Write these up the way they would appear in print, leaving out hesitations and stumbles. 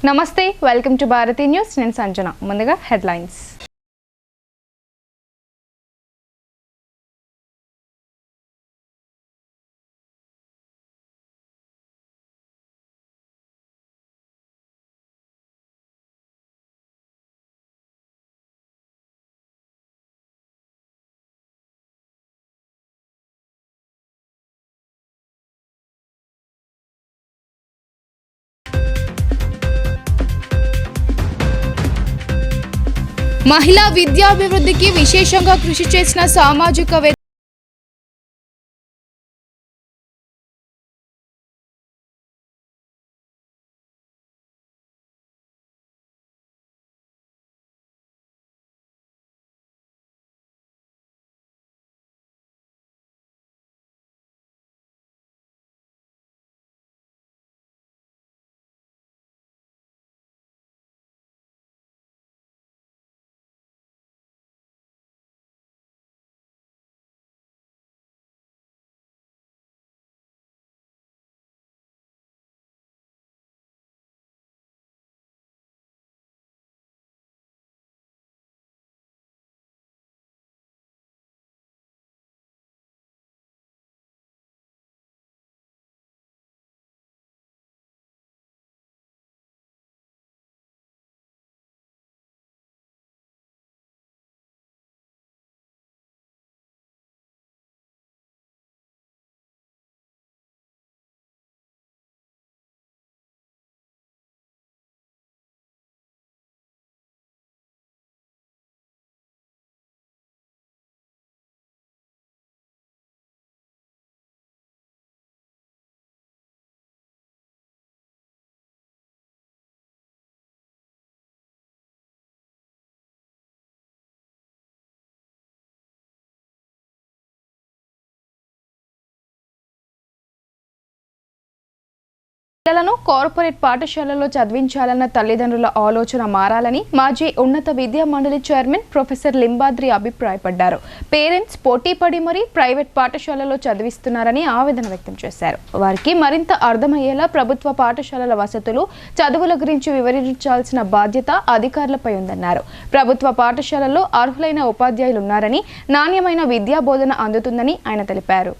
నమస్తే, welcome to Bharati news. నేను సంజన. ముందుగా హెడ్లైన్స్. మహిళా విద్యాభివృద్ధికి విశేషంగా కృషి చేసిన సామాజికవేత్త పిల్లలను కార్పొరేట్ పాఠశాలలో చదివించాలన్న తల్లిదండ్రుల ఆలోచన మారాలని మాజీ ఉన్నత విద్యా మండలి చైర్మన్ ప్రొఫెసర్ లింబాద్రి అభిప్రాయపడ్డారు. పేరెంట్స్ పోటీపడి మరీ ప్రైవేట్ పాఠశాలలో చదివిస్తున్నారని ఆవేదన వ్యక్తం చేశారు. వారికి మరింత అర్థమయ్యేలా ప్రభుత్వ పాఠశాలల వసతులు, చదువుల గురించి వివరించాల్సిన బాధ్యత అధికారులపై ఉందన్నారు. ప్రభుత్వ పాఠశాలల్లో అర్హులైన ఉపాధ్యాయులు ఉన్నారని, నాణ్యమైన విద్యా బోధన అందుతుందని ఆయన తెలిపారు.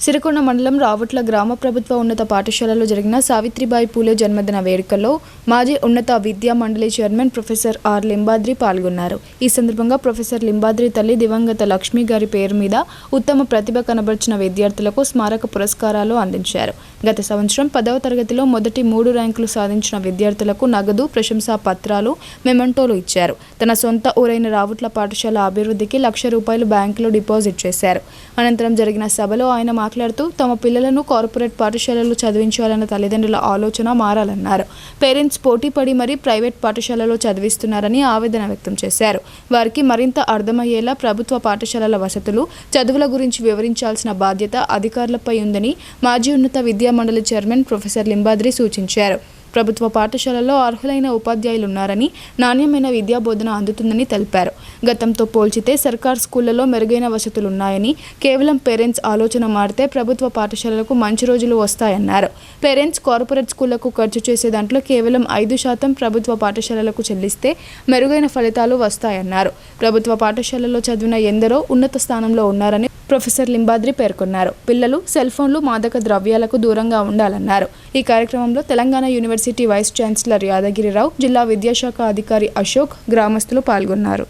సిరికొండ మండలం రావట్ల గ్రామ ప్రభుత్వ ఉన్నత పాఠశాలలో జరిగిన సావిత్రిబాయి పూలే జన్మదిన వేడుకల్లో మాజీ ఉన్నత విద్యా మండలి చైర్మన్ ప్రొఫెసర్ ఆర్ లింబాద్రి పాల్గొన్నారు. ఈ సందర్భంగా ప్రొఫెసర్ లింబాద్రి తల్లి దివంగత లక్ష్మి గారి పేరు మీద ఉత్తమ ప్రతిభ కనబర్చిన విద్యార్థులకు స్మారక పురస్కారాలు అందించారు. గత సంవత్సరం 10వ తరగతిలో మొదటి 3 ర్యాంకులు సాధించిన విద్యార్థులకు నగదు, ప్రశంసా పత్రాలు, మెమంటోలు ఇచ్చారు. తన సొంత ఊరైన రావట్ల పాఠశాల అభివృద్ధికి ₹1,00,000 బ్యాంకులో డిపాజిట్ చేశారు. అనంతరం జరిగిన సభలో ఆయన మాట్లాడుతూ తమ పిల్లలను కార్పొరేట్ పాఠశాలలో చదివించాలన్న తల్లిదండ్రుల ఆలోచన మారాలన్నారు. పేరెంట్స్ పోటీపడి మరీ ప్రైవేట్ పాఠశాలలో చదివిస్తున్నారని ఆవేదన వ్యక్తం చేశారు. వారికి మరింత అర్థమయ్యేలా ప్రభుత్వ పాఠశాలల వసతులు, చదువుల గురించి వివరించాల్సిన బాధ్యత అధికారులపై ఉందని మాజీ ఉన్నత విద్యా మండలి చైర్మన్ ప్రొఫెసర్ లింబాద్రి సూచించారు. ప్రభుత్వ పాఠశాలల్లో అర్హులైన ఉపాధ్యాయులు ఉన్నారని, నాణ్యమైన విద్యా బోధన అందుతుందని తెలిపారు. గతంతో పోల్చితే సర్కార్ స్కూళ్లలో మెరుగైన వసతులున్నాయని, కేవలం పేరెంట్స్ ఆలోచన మారితే ప్రభుత్వ పాఠశాలలకు మంచి రోజులు వస్తాయన్నారు. పేరెంట్స్ కార్పొరేట్ స్కూళ్లకు ఖర్చు చేసే దాంట్లో కేవలం 5% ప్రభుత్వ పాఠశాలలకు చెల్లిస్తే మెరుగైన ఫలితాలు వస్తాయన్నారు. ప్రభుత్వ పాఠశాలలో చదివిన ఎందరో ఉన్నత స్థానంలో ఉన్నారని ప్రొఫెసర్ లింబాద్రి పేర్కొన్నారు. పిల్లలు సెల్ ఫోన్లు, మాదక ద్రవ్యాలకు దూరంగా ఉండాలన్నారు. ఈ కార్యక్రమంలో Telangana university vice chancellor Yadagirirao, జిల్లా విద్యాశాఖ అధికారి అశోక్, గ్రామస్తులు పాల్గొన్నారు.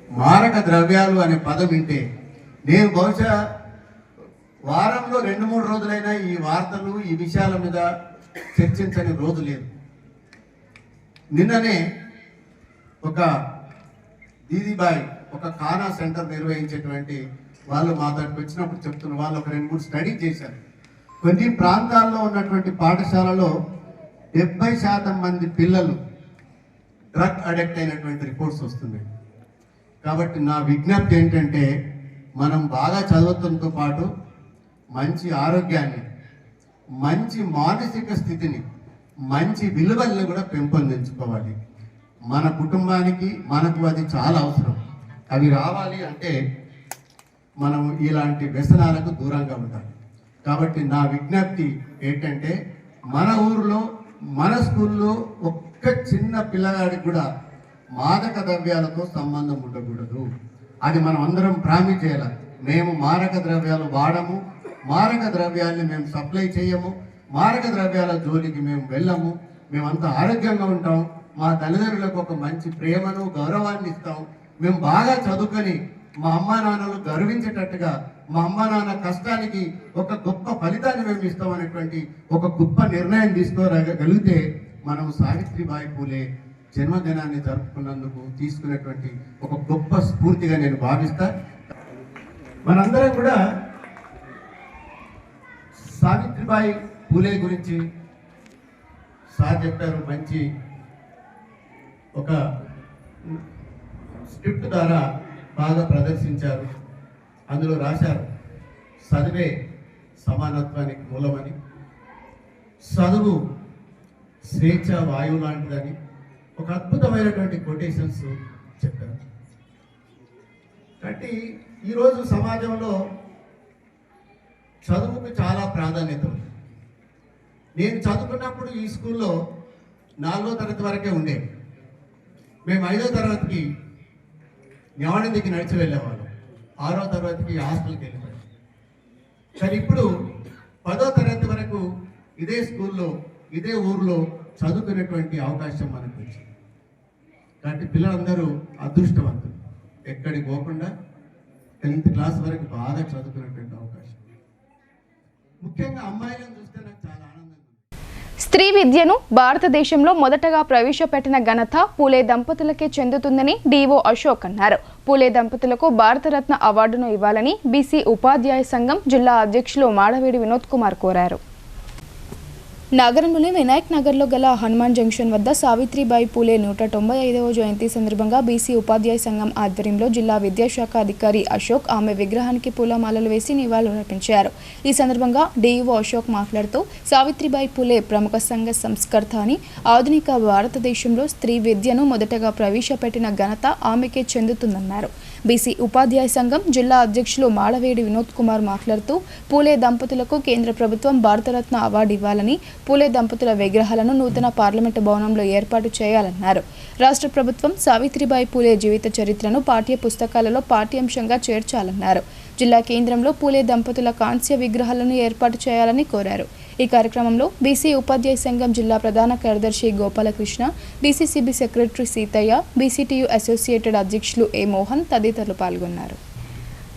మారక ద్రవ్యాలు అనే పదం వింటే నేను బహుశా వారంలో 2-3 రోజులైనా ఈ వార్తలు, ఈ విషయాల మీద చర్చించని రోజు లేదు. నిన్ననే ఒక దీదీబాయ్ ఒక ఖానా సెంటర్ నిర్వహించేటువంటి వాళ్ళు మాతో వచ్చినప్పుడు చెప్తున్న వాళ్ళు ఒక 2-3 స్టడీ చేశారు. కొన్ని ప్రాంతాల్లో ఉన్నటువంటి పాఠశాలలో 70% మంది పిల్లలు డ్రగ్ అడిక్ట్ అయినటువంటి రిపోర్ట్స్ వస్తున్నాయి. కాబట్టి నా విజ్ఞప్తి ఏంటంటే మనం బాగా చదవడంతో పాటు మంచి ఆరోగ్యాన్ని, మంచి మానసిక స్థితిని, మంచి విలువల్ని కూడా పెంపొందించుకోవాలి. మన కుటుంబానికి మనకు అది చాలా అవసరం. అవి రావాలి అంటే మనం ఇలాంటి వ్యసనాలకు దూరంగా ఉండాలి. కాబట్టి నా విజ్ఞప్తి ఏంటంటే మన ఊరిలో, మన స్కూల్లో ఒక్క ఒక్క చిన్న పిల్లగాడికి కూడా మాదక ద్రవ్యాలతో సంబంధం ఉండకూడదు. అది మనం అందరం ప్రామిస్ చేయాలి. మేము మారక ద్రవ్యాలు వాడము, మారక ద్రవ్యాల్ని మేము సప్లై చేయము, మారక ద్రవ్యాల జోలికి మేము వెళ్ళము, మేమంతా ఆరోగ్యంగా ఉంటాం, మా తల్లిదండ్రులకు ఒక మంచి ప్రేమను గౌరవాన్ని ఇస్తాం, మేము బాగా చదువుకొని మా అమ్మా నాన్నలు గర్వించేటట్టుగా మా అమ్మా నాన్న కష్టానికి ఒక గొప్ప ఫలితాన్ని మేము ఇస్తాం అనేటువంటి ఒక గొప్ప నిర్ణయం తీసుకోగలిగితే మనం సావిత్రిబాయి పూలే జన్మదినాన్ని జరుపుకున్నందుకు తీసుకునేటువంటి ఒక గొప్ప స్ఫూర్తిగా నేను భావిస్తా. మనందరం కూడా సావిత్రిబాయి పూలే గురించి సార్ చెప్పారు, మంచి ఒక స్క్రిప్ట్ ద్వారా బాగా ప్రదర్శించారు. అందులో రాశారు, చదివే సమానత్వానికి మూలమని, చదువు స్వేచ్ఛ వాయువు లాంటిదని ఒక అద్భుతమైనటువంటి కొటేషన్స్ చెప్పారు. కాబట్టి ఈరోజు సమాజంలో చదువుకు చాలా ప్రాధాన్యత ఉంది. నేను చదువుకున్నప్పుడు ఈ స్కూల్లో 4వ తరగతి వరకే ఉండేది. మేము 5వ తరగతికి న్యావనందికి నడిచి వెళ్ళేవాళ్ళం, 6వ తరగతికి హాస్టల్కి వెళ్ళిపోయాం. కానీ ఇప్పుడు 10వ తరగతి వరకు ఇదే స్కూల్లో ఇదే ఊర్లో చదువుకునేటువంటి అవకాశం మనకు వచ్చింది. కాబట్టి పిల్లలందరూ అదృష్టవంతులు, ఎక్కడికి పోకుండా 10th క్లాస్ వరకు బాగా చదువుకునేటువంటి అవకాశం. ముఖ్యంగా అమ్మాయిలను చూస్తే నాకు చాలా ఆనందంగా ఉంది. స్త్రీ విద్యను భారతదేశంలో మొదటగా ప్రవేశపెట్టిన ఘనత పూలే దంపతులకే చెందుతుందని డిఓ అశోక్ అన్నారు. పూలే దంపతులకు భారతరత్న అవార్డును ఇవ్వాలని బీసీ ఉపాధ్యాయ సంఘం జిల్లా అధ్యక్షులు మాడవేడి వినోద్ కుమార్ కోరారు. నగరంలోని వినాయక్ నగర్లో గల హనుమాన్ జంక్షన్ వద్ద సావిత్రిబాయి పూలే 195వ జయంతి సందర్భంగా బీసీ ఉపాధ్యాయ సంఘం ఆధ్వర్యంలో జిల్లా విద్యాశాఖ అధికారి అశోక్ ఆమె విగ్రహానికి పూలమాలలు వేసి నివాళులర్పించారు. ఈ సందర్భంగా డీఈఓ అశోక్ మాట్లాడుతూ సావిత్రిబాయి పూలే ప్రముఖ సంఘ సంస్కర్త అని, ఆధునిక భారతదేశంలో స్త్రీ విద్యను మొదటగా ప్రవేశపెట్టిన ఘనత ఆమెకే చెందుతుందన్నారు. బీసీ ఉపాధ్యాయ సంఘం జిల్లా అధ్యక్షులు మాడవేడి వినోద్ కుమార్ మాట్లాడుతూ పూలే దంపతులకు కేంద్ర ప్రభుత్వం భారతరత్న అవార్డు ఇవ్వాలని, పూలే దంపతుల విగ్రహాలను నూతన పార్లమెంటు భవనంలో ఏర్పాటు చేయాలన్నారు. రాష్ట్ర ప్రభుత్వం సావిత్రిబాయి పూలే జీవిత చరిత్రను పాఠ్య పుస్తకాలలో పాఠ్యాంశంగా చేర్చాలన్నారు. జిల్లా కేంద్రంలో పూలే దంపతుల కాంస్య విగ్రహాలను ఏర్పాటు చేయాలని కోరారు. ఈ కార్యక్రమంలో బీసీ ఉపాధ్యాయ సంఘం జిల్లా ప్రధాన కార్యదర్శి Gopalakrishna, DCCB secretary Seetaiah, BCTU associated అధ్యక్షులు ఏ మోహన్ తదితరులు పాల్గొన్నారు.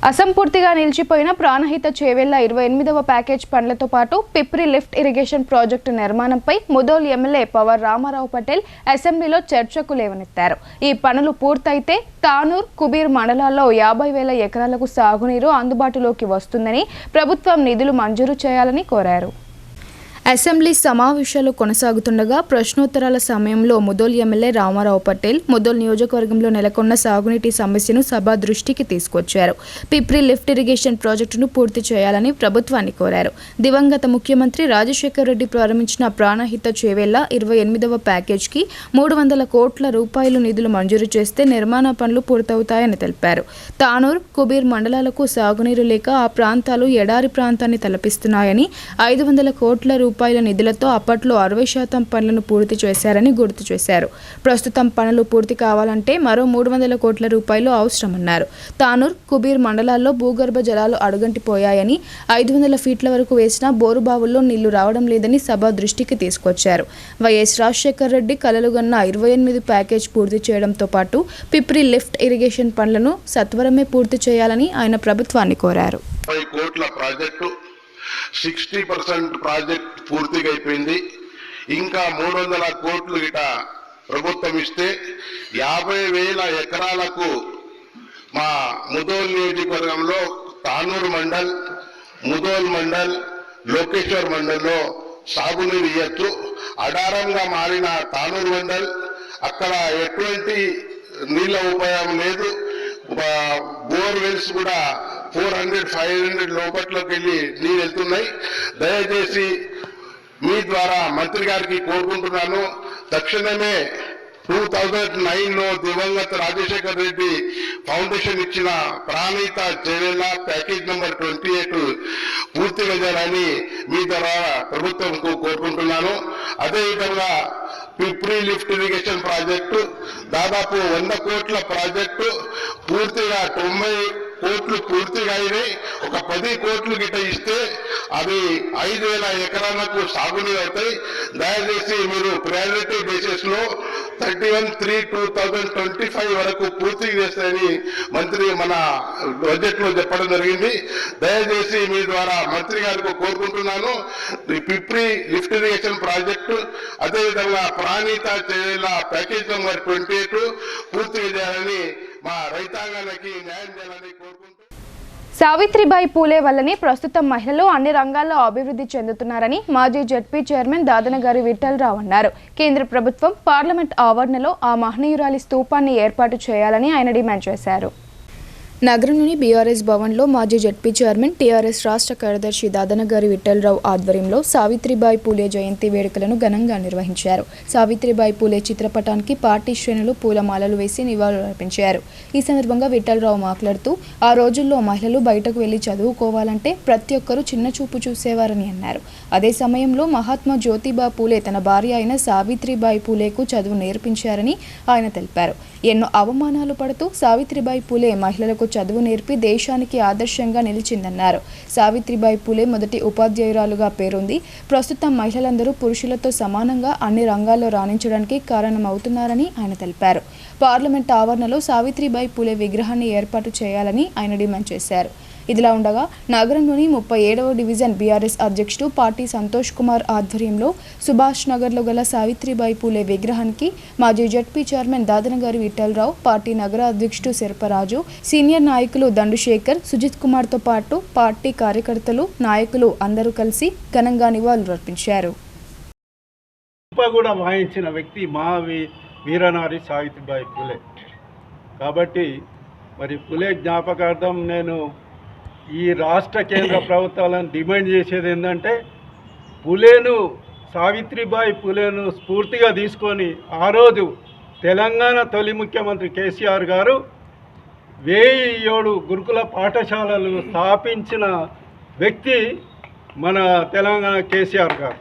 అసంపూర్తిగా నిలిచిపోయిన ప్రాణహిత చేవెళ్ల 28వ ప్యాకేజ్ పనులతో పాటు పిప్రి లిఫ్ట్ ఇరిగేషన్ ప్రాజెక్టు నిర్మాణంపై ముదోల్ ఎమ్మెల్యే పవర్ రామారావు పటేల్ అసెంబ్లీలో చర్చకు లేవనెత్తారు. ఈ పనులు పూర్తయితే తానూర్, కుబీర్ మండలాల్లో 50,000 ఎకరాలకు సాగునీరు అందుబాటులోకి వస్తుందని, ప్రభుత్వం నిధులు మంజూరు చేయాలని కోరారు. అసెంబ్లీ సమావేశాలు కొనసాగుతుండగా ప్రశ్నోత్తరాల సమయంలో ముదోల్ ఎమ్మెల్యే రామారావు పటేల్ ముదోల్ నియోజకవర్గంలో నెలకొన్న సాగునీటి సమస్యను సభ దృష్టికి తీసుకొచ్చారు. పిప్రి లిఫ్ట్ ఇరిగేషన్ ప్రాజెక్టును పూర్తి చేయాలని ప్రభుత్వాన్ని కోరారు. దివంగత ముఖ్యమంత్రి రాజశేఖర్ రెడ్డి ప్రారంభించిన ప్రాణహిత చేవెళ్ల 28వ ప్యాకేజ్కి 300 కోట్ల రూపాయలు నిధులు మంజూరు చేస్తే నిర్మాణ పనులు పూర్తవుతాయని తెలిపారు. తానూర్, కుబీర్ మండలాలకు సాగునీరు లేక ఆ ప్రాంతాలు ఎడారి ప్రాంతాన్ని తలపిస్తున్నాయని, 500 కోట్ల రూపాయల నిధులతో అప్పట్లో 60% పనులను పూర్తి చేశారని గుర్తు చేశారు. ప్రస్తుతం పనులు పూర్తి కావాలంటే మరో 300 కోట్ల రూపాయలు అవసరమన్నారు. తానూర్, కుబీర్ మండలాల్లో భూగర్భ జలాలు అడుగంటిపోయాయని, 500 ఫీట్ల వరకు వేసిన బోరుబావుల్లో నీళ్లు రావడం లేదని సభ దృష్టికి తీసుకొచ్చారు. వైఎస్ రాజశేఖర్ రెడ్డి కలలుగన్న 28 ప్యాకేజ్ పూర్తి చేయడంతో పాటు పిప్రి లిఫ్ట్ ఇరిగేషన్ పనులను సత్వరమే పూర్తి చేయాలని ఆయన ప్రభుత్వాన్ని కోరారు. 60% ప్రాజెక్ట్ పూర్తిగా అయిపోయింది. ఇంకా 300 కోట్లు గిట ప్రభుత్వం ఇస్తే 50,000 ఎకరాలకు మా ముదోల్ నియోజకవర్గంలో తానూరు మండల్, ముదోల్ మండల్, లోకేశ్వర్ మండల్లో సాగునీరు ఇయ్యొచ్చు. అడారంగా మారిన తానూరు మండల్, అక్కడ ఎటువంటి నీళ్ళ ఉపాయం లేదు. బోర్వెల్స్ కూడా 400-500 లోపట్లోకి వెళ్ళి నీళ్ళు వెళ్తున్నాయి. దయచేసి మీ ద్వారా మంత్రి గారికి కోరుకుంటున్నాను, తక్షణమే 2009లో దివంగత రాజశేఖర్ రెడ్డి ఫౌండేషన్ ఇచ్చిన ప్రాణహిత చేవెళ్ల ప్యాకేజ్ నెంబర్ 28 పూర్తిగా చేయాలని మీ ద్వారా ప్రభుత్వంకు కోరుకుంటున్నాను. అదేవిధంగా పిప్రి లిఫ్ట్ ఇరిగేషన్ ప్రాజెక్టు దాదాపు 100 కోట్ల ప్రాజెక్టు పూర్తిగా 90 కోట్లు పూర్తిగా అయినాయి. ఒక 10 కోట్లు గిట్ట ఇస్తే అవి 5,000 ఎకరాలకు సాగునీరు అవుతాయి. దయచేసి మీరు ప్రయారిటీ బేసిస్ లో 31/3/2025 వరకు పూర్తి చేస్తారని మంత్రి మన బడ్జెట్ లో చెప్పడం జరిగింది. దయచేసి మీ ద్వారా మంత్రి గారికి కోరుకుంటున్నాను, ఈ పిప్రి లిఫ్ట్ ఇరిగేషన్ ప్రాజెక్టు అదేవిధంగా ప్రాణిత చేయాల ప్యాకేజ్ నెంబర్ 28 పూర్తిగా చేయాలని మా రైతాంగానికి న్యాయం చేయాలని కోరుకుంటూ సావిత్రిబాయి పూలే వల్లనే ప్రస్తుతం మహిళలు అన్ని రంగాల్లో అభివృద్ధి చెందుతున్నారని మాజీ జెడ్పీ చైర్మన్ దాదనగారి విఠలరావు అన్నారు. కేంద్ర ప్రభుత్వం పార్లమెంట్ ఆవరణలో ఆ మహనీయురాలి స్తూపాన్ని ఏర్పాటు చేయాలని ఆయన డిమాండ్ చేశారు. నగరంలోని బీఆర్ఎస్ భవన్లో మాజీ జెడ్పీ చైర్మన్ టీఆర్ఎస్ రాష్ట్ర కార్యదర్శి దాదనగారి విఠలరావు ఆధ్వర్యంలో సావిత్రిబాయి పూలే జయంతి వేడుకలను ఘనంగా నిర్వహించారు. సావిత్రిబాయి పూలే చిత్రపటానికి పార్టీ శ్రేణులు పూలమాలలు వేసి నివాళులర్పించారు. ఈ సందర్భంగా విఠలరావు మాట్లాడుతూ ఆ రోజుల్లో మహిళలు బయటకు వెళ్లి చదువుకోవాలంటే ప్రతి ఒక్కరూ చిన్న చూపు చూసేవారని అన్నారు. అదే సమయంలో మహాత్మా జ్యోతిబా పూలే తన భార్య అయిన సావిత్రిబాయి పూలేకు చదువు నేర్పించారని ఆయన తెలిపారు. ఎన్నో అవమానాలు పడుతూ సావిత్రిబాయి పూలే మహిళలకు చదువు నేర్పి దేశానికి ఆదర్శంగా నిలిచిందన్నారు. సావిత్రిబాయి పూలే మొదటి ఉపాధ్యాయురాలుగా పేరొంది. ప్రస్తుతం మహిళలందరూ పురుషులతో సమానంగా అన్ని రంగాల్లో రాణించడానికి కారణమవుతున్నారని ఆయన తెలిపారు. పార్లమెంట్ ఆవరణలో సావిత్రిబాయి పూలే విగ్రహాన్ని ఏర్పాటు చేయాలని ఆయన డిమాండ్ చేశారు. ఇదిలా ఉండగా నగరంలోని 37వ డివిజన్ బీఆర్ఎస్ అధ్యక్షుడు పార్టీ సంతోష్ కుమార్ ఆధ్వర్యంలో సుభాష్ నగర్లో గల సావిత్రిబాయి పూలే విగ్రహానికి మాజీ ZP chairman Dadanagari Vithalarao, party నగర అధ్యక్షుడు శర్పరాజు, సీనియర్ నాయకులు దండుశేఖర్, సుజిత్ కుమార్తో పాటు పార్టీ కార్యకర్తలు, నాయకులు అందరూ కలిసి ఘనంగా నివాళులర్పించారు. కూడా వాయించిన వ్యక్తి మా వీరనారి సావిత్రిబాయి పూలే. కాబట్టి మరి పూలే జ్ఞాపకార్థం నేను ఈ రాష్ట్ర కేంద్ర ప్రభుత్వాలను డిమాండ్ చేసేది ఏంటంటే సావిత్రిబాయి పూలేను స్ఫూర్తిగా తీసుకొని ఆ రోజు తెలంగాణ తొలి ముఖ్యమంత్రి కేసీఆర్ గారు 1007 గురుకుల పాఠశాలలు స్థాపించిన వ్యక్తి మన తెలంగాణ కేసీఆర్ గారు.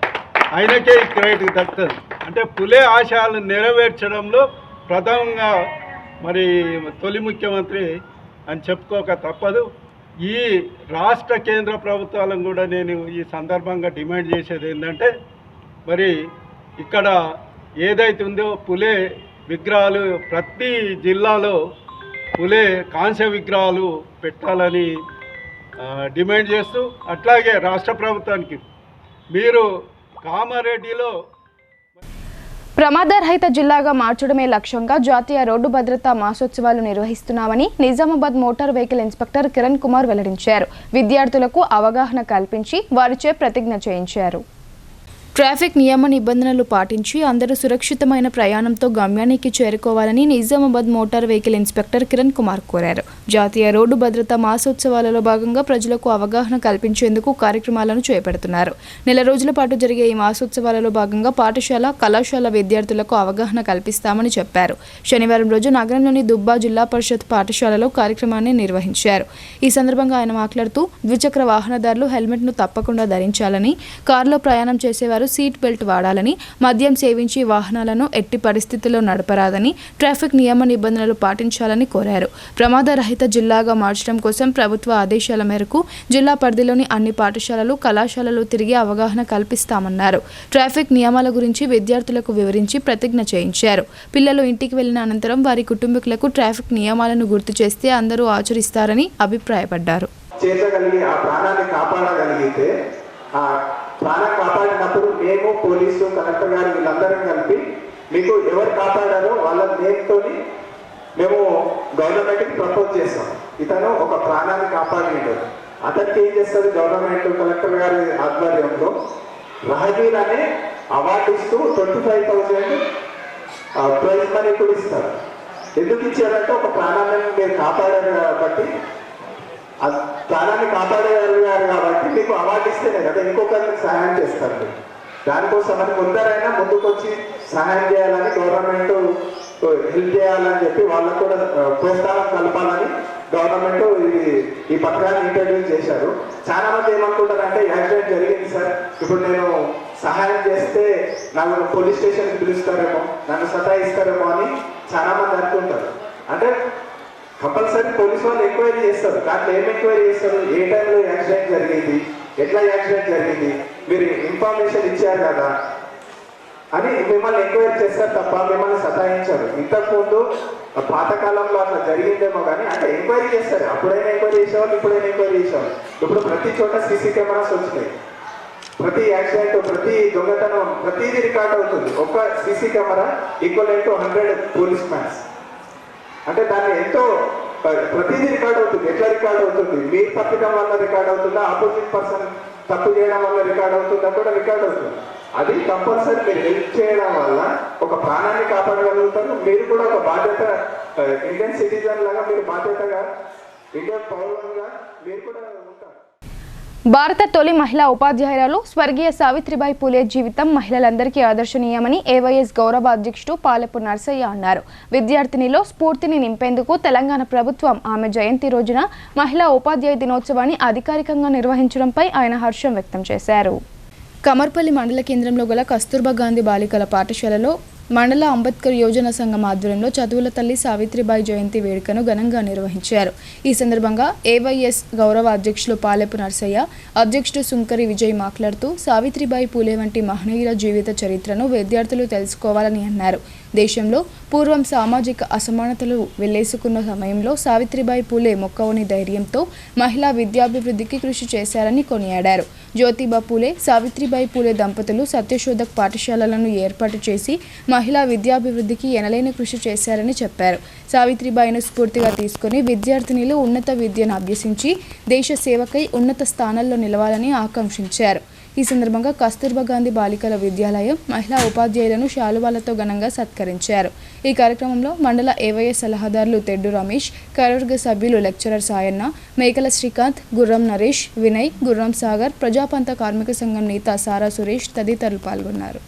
ఆయనకే ఈ క్రెడిట్ దక్కుతుంది. అంటే పూలే ఆశయాలను నెరవేర్చడంలో ప్రథమంగా మరి తొలి ముఖ్యమంత్రి అని చెప్పుకోక తప్పదు. ఈ రాష్ట్ర కేంద్ర ప్రభుత్వాలను కూడా నేను ఈ సందర్భంగా డిమాండ్ చేసేది ఏంటంటే మరి ఇక్కడ ఏదైతే ఉందో పూలే విగ్రహాలు ప్రతి జిల్లాలో పూలే కాంస్య విగ్రహాలు పెట్టాలని డిమాండ్ చేస్తూ, అట్లాగే రాష్ట్ర ప్రభుత్వానికి మీరు కామారెడ్డిలో ప్రమాదరహిత జిల్లాగా మార్చడమే లక్ష్యంగా జాతీయ రోడ్డు భద్రతా మాసోత్సవాలు నిర్వహిస్తున్నామని Nizamabad motor vehicle inspector Kiran Kumar వెల్లడించారు. విద్యార్థులకు అవగాహన కల్పించి వారిచే ప్రతిజ్ఞ చేయించారు. ట్రాఫిక్ నియమ నిబంధనలు పాటించి అందరూ సురక్షితమైన ప్రయాణంతో గమ్యానికి చేరుకోవాలని Nizamabad motor vehicle inspector Kiran Kumar కోరారు. జాతీయ రోడ్డు భద్రతా మాసోత్సవాలలో భాగంగా ప్రజలకు అవగాహన కల్పించేందుకు కార్యక్రమాలను చేపడుతున్నారు. నెల రోజుల పాటు జరిగే ఈ మాసోత్సవాలలో భాగంగా పాఠశాల, కళాశాల విద్యార్థులకు అవగాహన కల్పిస్తామని చెప్పారు. శనివారం రోజు నగరంలోని దుబ్బా జిల్లా పరిషత్ పాఠశాలలో కార్యక్రమాన్ని నిర్వహించారు. ఈ సందర్భంగా ఆయన మాట్లాడుతూ ద్విచక్ర వాహనదారులు హెల్మెట్ను తప్పకుండా ధరించాలని, కారులో ప్రయాణం చేసేవారు సీట్ బెల్ట్ వాడాలని, మద్యం సేవించి వాహనాలను ఎట్టి పరిస్థితుల్లో నడపరాదని, ట్రాఫిక్ నియమ నిబంధనలు పాటించాలని కోరారు. ప్రమాద రహిత జిల్లాగా మార్చడం కోసం ప్రభుత్వ ఆదేశాల మేరకు జిల్లా పరిధిలోని అన్ని పాఠశాలలు, కళాశాలలు తిరిగి అవగాహన కల్పిస్తామన్నారు. ట్రాఫిక్ నియమాల గురించి విద్యార్థులకు వివరించి ప్రతిజ్ఞ చేయించారు. పిల్లలు ఇంటికి వెళ్లిన అనంతరం వారి కుటుంబీకులకు ట్రాఫిక్ నియమాలను గుర్తు చేస్తే అందరూ ఆచరిస్తారని అభిప్రాయపడ్డారు. ప్రాణం కాపాడినప్పుడు మేము పోలీసు, కలెక్టర్ గారు వీళ్ళందరం కలిపి మీకు ఎవరు కాపాడారో వాళ్ళ నేమ్తో మేము గవర్నమెంట్కి ప్రపోజ్ చేస్తాం. ఇతను ఒక ప్రాణాన్ని కాపాడిండు, అతనికి ఏం చేస్తుంది గవర్నమెంట్, కలెక్టర్ గారి ఆధ్వర్యంలో రహగీర్ అనే అవార్డు ఇస్తూ 25,000 ప్రైజ్ మనీ కూడా ఇస్తారు. ఎందుకు ఇచ్చారంటే ఒక ప్రాణాన్ని మీరు కాపాడారు కాబట్టి, ప్రాణాన్ని కాపాడేవారు కాబట్టి మీకు అవార్డు ఇస్తేనే కదా ఇంకొకరికి సహాయం చేస్తారు. దానికోసం అని కొందరైనా ముందుకొచ్చి సహాయం చేయాలని, గవర్నమెంట్ హెల్ప్ చేయాలని చెప్పి వాళ్ళకు కూడా ప్రోత్సాహం కలపాలని గవర్నమెంట్ ఈ పథకాన్ని ఇంట్రడ్యూస్ చేశారు. చాలా మంది ఏమనుకుంటారంటే యాక్సిడెంట్ జరిగింది సార్, ఇప్పుడు నేను సహాయం చేస్తే నాకు పోలీస్ స్టేషన్కి పిలుస్తారేమో, నన్ను సతాయిస్తారేమో అని చాలా మంది అనుకుంటారు. అంటే కంపల్సరీ పోలీస్ వాళ్ళు ఎంక్వైరీ చేస్తారు. దాంట్లో ఏం ఎంక్వైరీ చేస్తారు, ఏ టైంలో యాక్సిడెంట్ జరిగింది, ఎట్లా యాక్సిడెంట్ జరిగింది, మీరు ఇన్ఫర్మేషన్ ఇచ్చారు కదా అని మిమ్మల్ని ఎంక్వైరీ చేస్తారు తప్ప మిమ్మల్ని సతాయించారు. ఇంతకుముందు పాతకాలంలో అట్లా జరిగిందేమో కానీ అంటే ఎంక్వైరీ చేస్తారు. అప్పుడైనా ఎంక్వైరీ చేసేవాళ్ళు, ఇప్పుడైనా ఎంక్వైరీ చేసేవాళ్ళు. ఇప్పుడు ప్రతి చోట సీసీ కెమెరాస్ వచ్చినాయి. ప్రతి యాక్సిడెంట్, ప్రతి దొంగతనం, ప్రతిదీ రికార్డ్ అవుతుంది. ఒక CC camera equivalent to 100 police mans. అంటే దాన్ని ఎంతో ప్రతిదీ రికార్డ్ అవుతుంది. ఎట్లా రికార్డ్ అవుతుంది, మీరు తప్పడం వల్ల రికార్డ్ అవుతుందా, ఆపోజిట్ పర్సన్ తప్పు చేయడం వల్ల రికార్డ్ అవుతుందా కూడా రికార్డ్ అవుతుంది. అది కంపల్సరీ మీరు హెల్ప్ చేయడం వల్ల ఒక ప్రాణాన్ని కాపాడగలుగుతారు. మీరు కూడా ఒక బాధ్యత, ఇండియన్ సిటిజన్ లాగా మీరు బాధ్యతగా, ఇండియన్ పౌరులుగా మీరు కూడా ఉంటారు. భారత తొలి మహిళా ఉపాధ్యాయురాలు స్వర్గీయ సావిత్రిబాయి పూలే జీవితం మహిళలందరికీ ఆదర్శనీయమని ఏవైఎస్ గౌరవ అధ్యక్షుడు పాలెపు నర్సయ్య అన్నారు. విద్యార్థినిలో స్ఫూర్తిని నింపేందుకు తెలంగాణ ప్రభుత్వం ఆమె జయంతి రోజున మహిళా ఉపాధ్యాయ దినోత్సవాన్ని అధికారికంగా నిర్వహించడంపై ఆయన హర్షం వ్యక్తం చేశారు. కమర్పల్లి మండల కేంద్రంలో గల కస్తూర్బా గాంధీ బాలికల పాఠశాలలో మండల అంబేద్కర్ యోజన సంఘం ఆధ్వర్యంలో చదువుల తల్లి సావిత్రిబాయి జయంతి వేడుకను ఘనంగా నిర్వహించారు. ఈ సందర్భంగా ఏవైఎస్ గౌరవ అధ్యక్షులు పాలెపు నర్సయ్య, అధ్యక్షుడు సుంకరి విజయ్ మాట్లాడుతూ సావిత్రిబాయి పూలే వంటి మహనీయుల జీవిత చరిత్రను విద్యార్థులు తెలుసుకోవాలని అన్నారు. దేశంలో పూర్వం సామాజిక అసమానతలు వెల్లేసుకున్న సమయంలో సావిత్రిబాయి పూలే మొక్కవని ధైర్యంతో మహిళా విద్యాభివృద్ధికి కృషి చేశారని కొనియాడారు. జ్యోతిబా పూలే, సావిత్రిబాయి పూలే దంపతులు సత్యశోధక్ పాఠశాలలను ఏర్పాటు చేసి మహిళా విద్యాభివృద్ధికి ఎనలేని కృషి చేశారని చెప్పారు. సావిత్రిబాయిను స్ఫూర్తిగా తీసుకుని విద్యార్థినులు ఉన్నత విద్యను అభ్యసించి దేశ సేవకై ఉన్నత స్థానాల్లో నిలవాలని ఆకాంక్షించారు. ఈ సందర్భంగా కస్తూర్బా గాంధీ బాలికల విద్యాలయం మహిళా ఉపాధ్యాయులను శాలువాలతో ఘనంగా సత్కరించారు. ఈ కార్యక్రమంలో మండల ఏవైఎస్ సలహాదారులు తెడ్డు రమేష్, కార్యవర్గ సభ్యులు లెక్చరర్ సాయన్న, మేకల శ్రీకాంత్, గుర్రం నరేష్, వినయ్, గుర్రం సాగర్, ప్రజాపంత కార్మిక సంఘం నేత సారా సురేష్ తదితరులు పాల్గొన్నారు.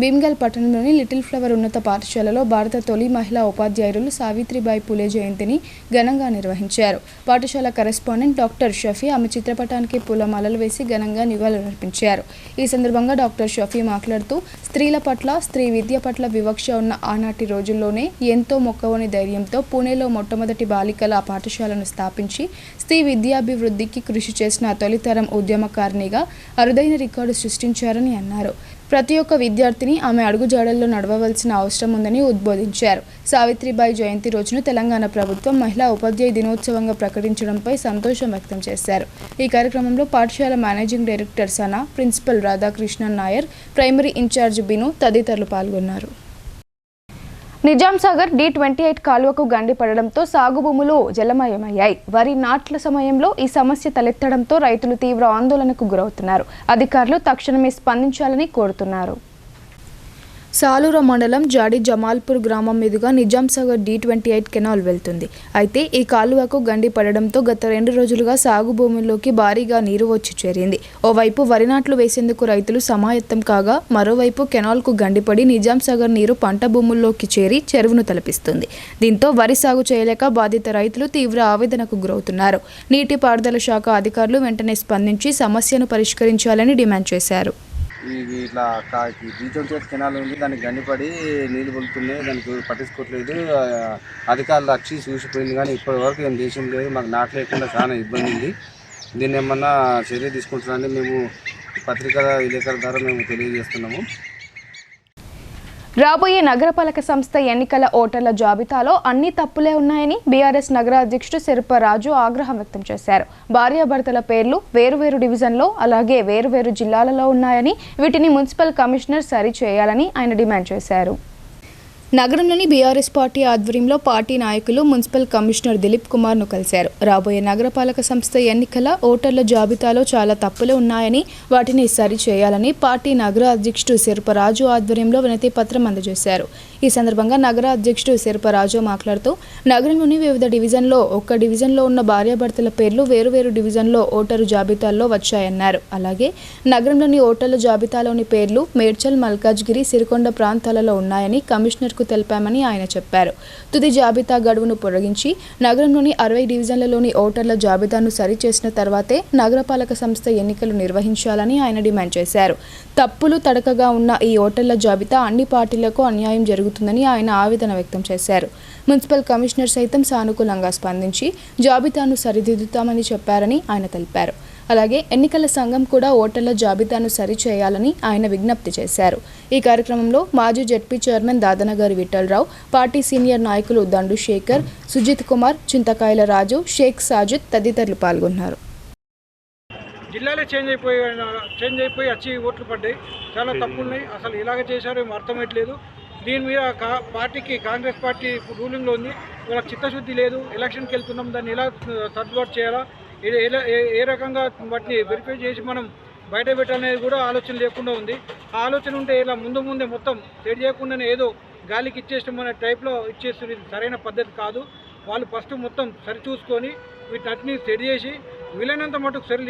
భీమ్గల్ పట్టణంలోని లిటిల్ ఫ్లవర్ ఉన్నత పాఠశాలలో భారత తొలి మహిళా ఉపాధ్యాయులు సావిత్రిబాయి పూలే జయంతిని ఘనంగా నిర్వహించారు. పాఠశాల కరెస్పాండెంట్ డాక్టర్ షఫీ ఆమె చిత్రపటానికి పూలమాలలు వేసి ఘనంగా నివాళులర్పించారు. ఈ సందర్భంగా డాక్టర్ షఫీ మాట్లాడుతూ స్త్రీల పట్ల, స్త్రీ విద్య పట్ల వివక్ష ఉన్న ఆనాటి రోజుల్లోనే ఎంతో మొక్కవని ధైర్యంతో పూణేలో మొట్టమొదటి బాలికల పాఠశాలను స్థాపించి స్త్రీ విద్యాభివృద్ధికి కృషి చేసిన తొలితరం ఉద్యమకారిణిగా అరుదైన రికార్డు సృష్టించారని అన్నారు. ప్రతి ఒక్క విద్యార్థిని ఆమె అడుగుజాడల్లో నడవవలసిన అవసరం ఉందని ఉద్బోధించారు. సావిత్రిబాయి జయంతి రోజును తెలంగాణ ప్రభుత్వం మహిళా ఉపాధ్యాయ దినోత్సవంగా ప్రకటించడంపై సంతోషం వ్యక్తం చేశారు. ఈ కార్యక్రమంలో పాఠశాల managing director Sana, principal Radhakrishnan Nair, primary in-charge Binu తదితరులు పాల్గొన్నారు. నిజాం సాగర్ D28 కాలువకు గండి పడడంతో సాగు భూములు జలమయమయ్యాయి. వరి నాట్ల సమయంలో ఈ సమస్య తలెత్తడంతో రైతులు తీవ్ర ఆందోళనకు గురవుతున్నారు. అధికారులు తక్షణమే స్పందించాలని కోరుతున్నారు. సాలూర మండలం జాడి జమాల్పూర్ గ్రామం మీదుగా నిజాం సాగర్ D28 కెనాల్ వెళ్తుంది. అయితే ఈ కాలువకు గండి పడడంతో గత 2 రోజులుగా సాగు భూముల్లోకి భారీగా నీరు వచ్చి చేరింది. ఓవైపు వరి నాట్లు వేసేందుకు రైతులు సమాయత్తం కాగా, మరోవైపు కెనాల్కు గండిపడి నిజాం సాగర్ నీరు పంట భూముల్లోకి చేరి చెరువును తలపిస్తుంది. దీంతో వరి సాగు చేయలేక బాధిత రైతులు తీవ్ర ఆవేదనకు గురవుతున్నారు. నీటిపారుదల శాఖ అధికారులు వెంటనే స్పందించి సమస్యను పరిష్కరించాలని డిమాండ్ చేశారు. ఇట్లా D28 కెనాల్ ఉంది, దానికి గండిపడి నీళ్ళు పొలుతున్నాయి, దానికి పట్టించుకోవట్లేదు. అధికారులు వచ్చి చూసిపోయింది కానీ ఇప్పటి వరకు ఏం దేశం లేదు. మాకు నాటు లేకుండా చాలా ఇబ్బంది ఉంది. దీన్ని ఏమన్నా చర్య తీసుకుంటున్నారని మేము పత్రికా విలేకరుల ద్వారా మేము తెలియజేస్తున్నాము. రాబోయే నగరపాలక సంస్థ ఎన్నికల ఓటర్ల జాబితాలో అన్ని తప్పులే ఉన్నాయని బీఆర్ఎస్ నగర అధ్యక్షుడు శిల్పరాజు ఆగ్రహం వ్యక్తం చేశారు. భార్యాభర్తల పేర్లు వేరువేరు డివిజన్లో, అలాగే వేరువేరు జిల్లాలలో ఉన్నాయని, వీటిని మున్సిపల్ కమిషనర్ సరిచేయాలని ఆయన డిమాండ్ చేశారు. నగరంలోని బీఆర్ఎస్ పార్టీ ఆధ్వర్యంలో పార్టీ నాయకులు మున్సిపల్ కమిషనర్ దిలీప్ కుమార్ను కలిశారు. రాబోయే నగరపాలక సంస్థ ఎన్నికల ఓటర్ల జాబితాలో చాలా తప్పులు ఉన్నాయని, వాటిని సరిచేయాలని పార్టీ నగర అధ్యక్షుడు శిల్పరాజు ఆధ్వర్యంలో వినతి పత్రం అందజేశారు. ఈ సందర్భంగా నగర అధ్యక్షుడు శిల్పరాజు మాట్లాడుతూ నగరంలోని వివిధ డివిజన్లో ఒక్క డివిజన్లో ఉన్న భార్యాభర్తల పేర్లు వేరువేరు డివిజన్లో ఓటరు జాబితాల్లో వచ్చాయన్నారు. అలాగే నగరంలోని ఓటర్ల జాబితాలోని పేర్లు మేడ్చల్, మల్కాజ్గిరి, సిరికొండ ప్రాంతాలలో ఉన్నాయని కమిషనర్కు తెలిపామని ఆయన చెప్పారు. తుది జాబితా గడువును పొడిగించి నగరంలోని 60 డివిజన్లలోని ఓటర్ల జాబితాను సరిచేసిన తర్వాతే నగరపాలక సంస్థ ఎన్నికలు నిర్వహించాలని ఆయన డిమాండ్ చేశారు. తప్పులు తడకగా ఉన్న ఈ ఓటర్ల జాబితా అన్ని పార్టీలకు అన్యాయం జరుగుతుందని ఆయన ఆవేదన వ్యక్తం చేశారు. మున్సిపల్ కమిషనర్ సైతం సానుకూలంగా స్పందించి జాబితాను సరిదిద్దుతామని చెప్పారని ఆయన తెలిపారు. అలాగే ఎన్నికల సంఘం కూడా ఓటర్ల జాబితాను సరిచేయాలని ఆయన విజ్ఞప్తి చేశారు. ఈ కార్యక్రమంలో మాజీ ZP chairman Dadanagari Vithalarao, party senior నాయకులు దండు శేఖర్, సుజిత్ కుమార్, చింతకాయల రాజు, షేక్ సాజిద్ తదితరులు పాల్గొన్నారు. జిల్లాలే చేంజ్ అయిపోయి వచ్చి ఓట్లు పడ్డాయి. చాలా తప్పులున్నాయి. అసలు ఇలాగ చేశారో ఏమో అర్థమయ్యట్లేదు. దీని మీద పార్టీకి కాంగ్రెస్ పార్టీ రూలింగ్లో ఉంది. వాళ్ళకి చిత్తశుద్ధి లేదు. ఎలక్షన్కి వెళ్తున్నాం, దాన్ని ఎలా సర్దుబాటు చేయాలా, ఏ రకంగా వాటిని వెరిఫై చేసి మనం బయట పెట్టాలనేది కూడా ఆలోచన లేకుండా ఉంది. ఆ ఆలోచన ఉంటే ఇలా ముందే మొత్తం సెట్ చేయకుండానే ఏదో గాలికి ఇచ్చేస్తాం అనే టైప్లో ఇచ్చేస్తుంది. ఇది సరైన పద్ధతి కాదు. వాళ్ళు ఫస్ట్ మొత్తం సరి చూసుకొని వీటిని సెట్ చేసి వీలైనంత మటుకు సరి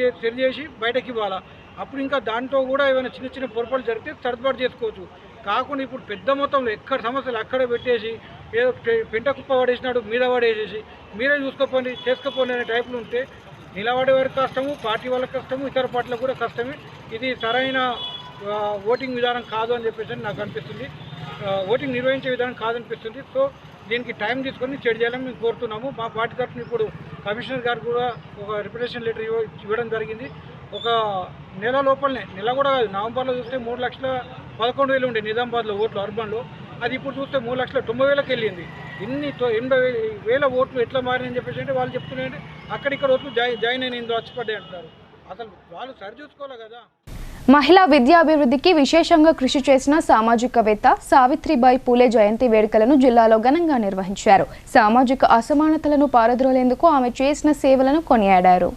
చేసి బయటకి ఇవ్వాలా. అప్పుడు ఇంకా దాంట్లో కూడా ఏమైనా చిన్న పొరపాటు జరిగితే సర్దుబాటు చేసుకోవచ్చు. కాకుండా ఇప్పుడు పెద్ద మొత్తంలో ఎక్కడ సమస్యలు అక్కడే పెట్టేసి ఏదో పెంట కుప్ప పడేసినాడు మీద పడేసేసి మీరే చేసుకోపోండి అనే టైప్లో ఉంటే నిలబడే వారికి కష్టము, పార్టీ వాళ్ళకి కష్టము, ఇతర పార్టీలకు కూడా కష్టమే. ఇది సరైన ఓటింగ్ విధానం కాదు అని చెప్పేసి నాకు అనిపిస్తుంది. ఓటింగ్ నిర్వహించే విధానం కాదనిపిస్తుంది. సో దీనికి టైం తీసుకొని చెడు చేయాలని మేము కోరుతున్నాము. మా పార్టీ తరఫున ఇప్పుడు కమిషనర్ గారు కూడా ఒక రిప్రజెంటేషన్ లెటర్ ఇవ్వడం జరిగింది. ఒక నెల లోపలనే, నెల కూడా కాదు, నవంబర్లో చూస్తే 3,11,000 ఉండే నిజామాబాద్లో ఓట్లు అర్బన్లో. అది ఇప్పుడు చూస్తే 3,90,000కి వెళ్ళింది. 80,000 ఓట్లు ఎట్లా మారినని చెప్పేసి అంటే వాళ్ళు చెప్తున్నారంటే అక్కడిక్కడ ఓట్లు జాయిన్ అయిన ఇందులో వచ్చిపడ్డాయి అంటారు. అసలు వాళ్ళు సరి చూసుకోవాలి కదా. మహిళా విద్యాభివృద్ధికి విశేషంగా కృషి చేసిన సామాజికవేత్త సావిత్రిబాయి పూలే జయంతి వేడుకలను జిల్లాలో ఘనంగా నిర్వహించారు. సామాజిక అసమానతలను పారద్రోలేందుకు ఆమె చేసిన సేవలను కొనియాడారు.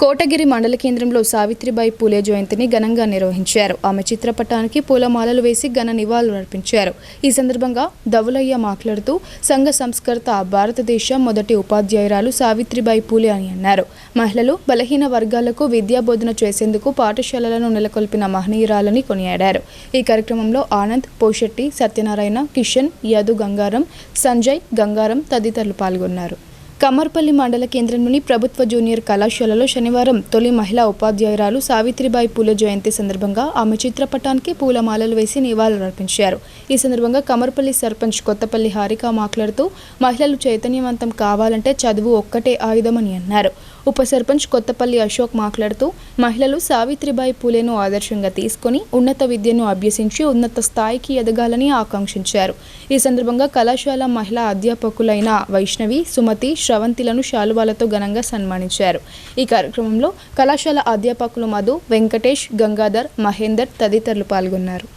కోటగిరి మండల కేంద్రంలో సావిత్రిబాయి పూలే జయంతిని ఘనంగా నిర్వహించారు. ఆమె చిత్రపటానికి పూలమాలలు వేసి ఘన నివాళులు అర్పించారు. ఈ సందర్భంగా దవులయ్య మాట్లాడుతూ సంఘ సంస్కర్త, భారతదేశ మొదటి ఉపాధ్యాయురాలు సావిత్రిబాయి పూలే అని అన్నారు. మహిళలు, బలహీన వర్గాలకు విద్యాబోధన చేసేందుకు పాఠశాలలను నెలకొల్పిన మహనీయురాలని కొనియాడారు. ఈ కార్యక్రమంలో ఆనంద్, పోషెట్టి, సత్యనారాయణ, కిషన్, యదు గంగారం, సంజయ్, గంగారం తదితరులు పాల్గొన్నారు. కమ్మర్పల్లి మండల కేంద్రంలోని ప్రభుత్వ జూనియర్ కళాశాలలో శనివారం తొలి మహిళా ఉపాధ్యాయురాలు సావిత్రిబాయి పూలే జయంతి సందర్భంగా ఆమె చిత్రపటానికి పూలమాలలు వేసి నివాళులర్పించారు. ఈ సందర్భంగా కమ్మర్పల్లి సర్పంచ్ కొత్తపల్లి హారిక మాట్లాడుతూ మహిళలు చైతన్యవంతం కావాలంటే చదువు ఒక్కటే ఆయుధమని అన్నారు. ఉప సర్పంచ్ కొత్తపల్లి అశోక్ మాట్లాడుతూ మహిళలు సావిత్రిబాయి పూలేను ఆదర్శంగా తీసుకుని ఉన్నత విద్యను అభ్యసించి ఉన్నత స్థాయికి ఎదగాలని ఆకాంక్షించారు. ఈ సందర్భంగా కళాశాల మహిళా అధ్యాపకులైన వైష్ణవి, సుమతి, శ్రవంతిలను శాలువాలతో ఘనంగా సన్మానించారు. ఈ కార్యక్రమంలో కళాశాల అధ్యాపకులు మధు, వెంకటేష్, గంగాధర్, మహేందర్ తదితరులు పాల్గొన్నారు.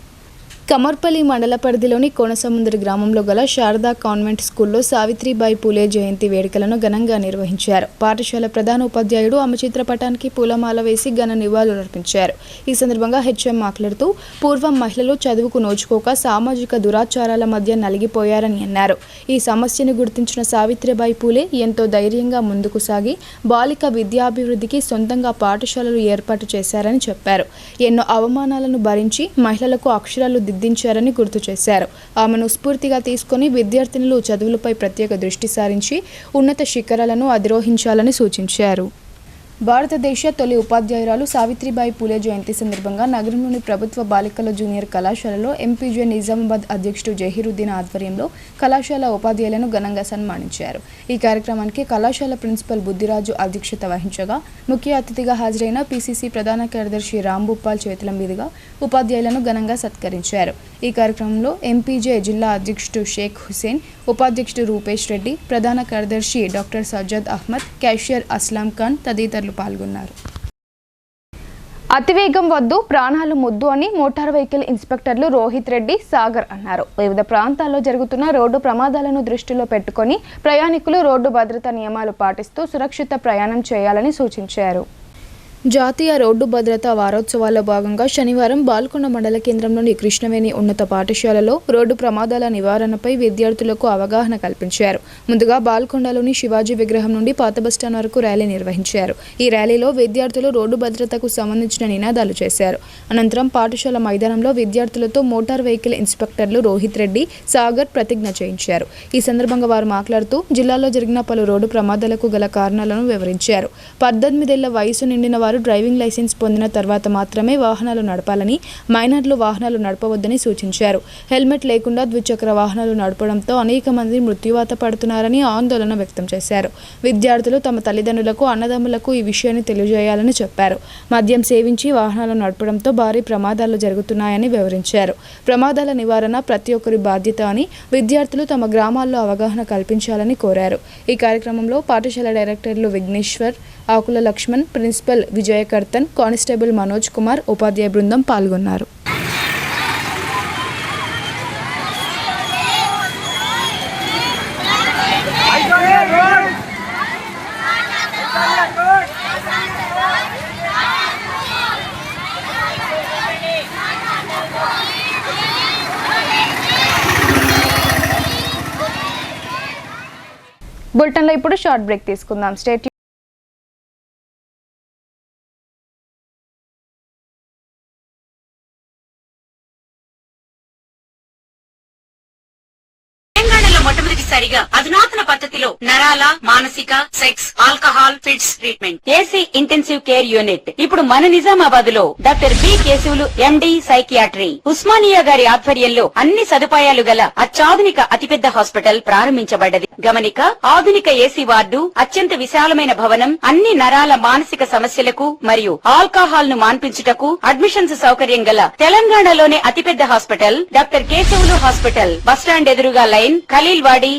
కమర్పల్లి మండల పరిధిలోని కోనసముద్ర గ్రామంలో గల శారదా కాన్వెంట్ స్కూల్లో సావిత్రిబాయి పూలే జయంతి వేడుకలను ఘనంగా నిర్వహించారు. పాఠశాల ప్రధాన ఉపాధ్యాయుడు ఆమె చిత్రపటానికి పూలమాల వేసి ఘన నివాళులర్పించారు. ఈ సందర్భంగా హెచ్ఎం మాట్లాడుతూ పూర్వం మహిళలు చదువుకు నోచుకోక సామాజిక దురాచారాల మధ్య నలిగిపోయారని అన్నారు. ఈ సమస్యను గుర్తించిన సావిత్రిబాయి పూలే ఎంతో ధైర్యంగా ముందుకు సాగి బాలిక విద్యాభివృద్ధికి సొంతంగా పాఠశాలలు ఏర్పాటు చేశారని చెప్పారు. ఎన్నో అవమానాలను భరించి మహిళలకు అక్షరాలు దిద్దించారని గుర్తు చేశారు. ఆమెను స్ఫూర్తిగా తీసుకుని విద్యార్థినులు చదువులపై ప్రత్యేక దృష్టి సారించి ఉన్నత శిఖరాలను అధిరోహించాలని సూచించారు. భారతదేశ తొలి ఉపాధ్యాయురాలు సావిత్రిబాయి పూలే జయంతి సందర్భంగా నగరంలోని ప్రభుత్వ బాలికల జూనియర్ కళాశాలలో ఎంపీజే నిజామాబాద్ అధ్యక్షుడు జహీరుద్దీన్ ఆధ్వర్యంలో కళాశాల ఉపాధ్యాయులను ఘనంగా సన్మానించారు. ఈ కార్యక్రమానికి కళాశాల ప్రిన్సిపల్ బుద్ధిరాజు అధ్యక్షత వహించగా ముఖ్య అతిథిగా హాజరైన పీసీసీ ప్రధాన కార్యదర్శి రాంభూపాల్ చేతుల మీదుగా ఉపాధ్యాయులను ఘనంగా సత్కరించారు. ఈ కార్యక్రమంలో ఎంపీజే జిల్లా అధ్యక్షుడు షేక్ హుసేన్, ఉపాధ్యక్షుడు రూపేష్ రెడ్డి, ప్రధాన కార్యదర్శి డాక్టర్ సజ్జద్ అహ్మద్, క్యాషియర్ అస్లాం ఖాన్ తదితరులు పాల్గొన్నారు. అతివేగం వద్దు, ప్రాణాలు ముద్దు అని మోటార్ వెహికల్ ఇన్స్పెక్టర్లు రోహిత్ రెడ్డి, సాగర్ అన్నారు. వివిధ ప్రాంతాల్లో జరుగుతున్న రోడ్డు ప్రమాదాలను దృష్టిలో పెట్టుకొని ప్రయాణికులు రోడ్డు భద్రతా నియమాలు పాటిస్తూ సురక్షిత ప్రయాణం చేయాలని సూచించారు. జాతీయ రోడ్డు భద్రతా వారోత్సవాల్లో భాగంగా శనివారం బాల్కొండ మండల కేంద్రంలోని కృష్ణవేణి ఉన్నత పాఠశాలలో రోడ్డు ప్రమాదాల నివారణపై విద్యార్థులకు అవగాహన కల్పించారు. ముందుగా బాల్కొండలోని శివాజీ విగ్రహం నుండి పాత బస్టాండ్ వరకు ర్యాలీ నిర్వహించారు. ఈ ర్యాలీలో విద్యార్థులు రోడ్డు భద్రతకు సంబంధించిన నినాదాలు చేశారు. అనంతరం పాఠశాల మైదానంలో విద్యార్థులతో మోటార్ వెహికల్ ఇన్స్పెక్టర్లు రోహిత్ రెడ్డి, సాగర్ ప్రతిజ్ఞ చేయించారు. ఈ సందర్భంగా వారు మాట్లాడుతూ జిల్లాలో జరిగిన పలు రోడ్డు ప్రమాదాలకు గల కారణాలను వివరించారు. 18 ఏళ్ల వయసు నిండిన వారు డ్రైవింగ్ లైసెన్స్ పొందిన తర్వాత మాత్రమే వాహనాలు నడపాలని, మైనర్లు వాహనాలు నడపవద్దని సూచించారు. హెల్మెట్ లేకుండా ద్విచక్ర వాహనాలు నడపడంతో అనేక మంది మృత్యువాత పడుతున్నారని ఆందోళన వ్యక్తం చేశారు. విద్యార్థులు తమ తల్లిదండ్రులకు, అన్నదమ్ములకు ఈ విషయాన్ని తెలియజేయాలని చెప్పారు. మద్యం సేవించి వాహనాలు నడపడంతో భారీ ప్రమాదాలు జరుగుతున్నాయని వివరించారు. ప్రమాదాల నివారణ ప్రతి ఒక్కరి బాధ్యత అని విద్యార్థులు తమ గ్రామాల్లో అవగాహన కల్పించాలని కోరారు. ఈ కార్యక్రమంలో పాఠశాల డైరెక్టర్లు విఘ్నేశ్వర్, ఆకుల లక్ష్మణ్, ప్రిన్సిపల్ విజయకర్తన్, కానిస్టేబుల్ మనోజ్ కుమార్, ఉపాధ్యాయ బృందం పాల్గొన్నారు. బులెటిన్లో ఇప్పుడు షార్ట్ బ్రేక్ తీసుకుందాం. స్టేట్ మొట్టమొదటిసారిగా అధునాతన పద్ధతిలో నరాల, మానసిక, sex, alcohol, fits treatment, AC intensive care unit ఇప్పుడు మన నిజామాబాద్ లో doctor B Keshavulu MD psychiatry, Osmania గారి ఆధ్వర్యంలో అన్ని సదుపాయాలు గల అత్యాధునిక అతిపెద్ద హాస్పిటల్ ప్రారంభించబడ్డది. గమనిక, ఆధునిక ఏసీ వార్డు, అత్యంత విశాలమైన భవనం, అన్ని నరాల మానసిక సమస్యలకు మరియు ఆల్కహాల్ ను మాన్పించుటకు అడ్మిషన్స్ సౌకర్యం గల తెలంగాణలోనే అతిపెద్ద hospital doctor Keshavulu hospital, bus stand ఎదురుగా లైన్, ఖలీల్వాడి.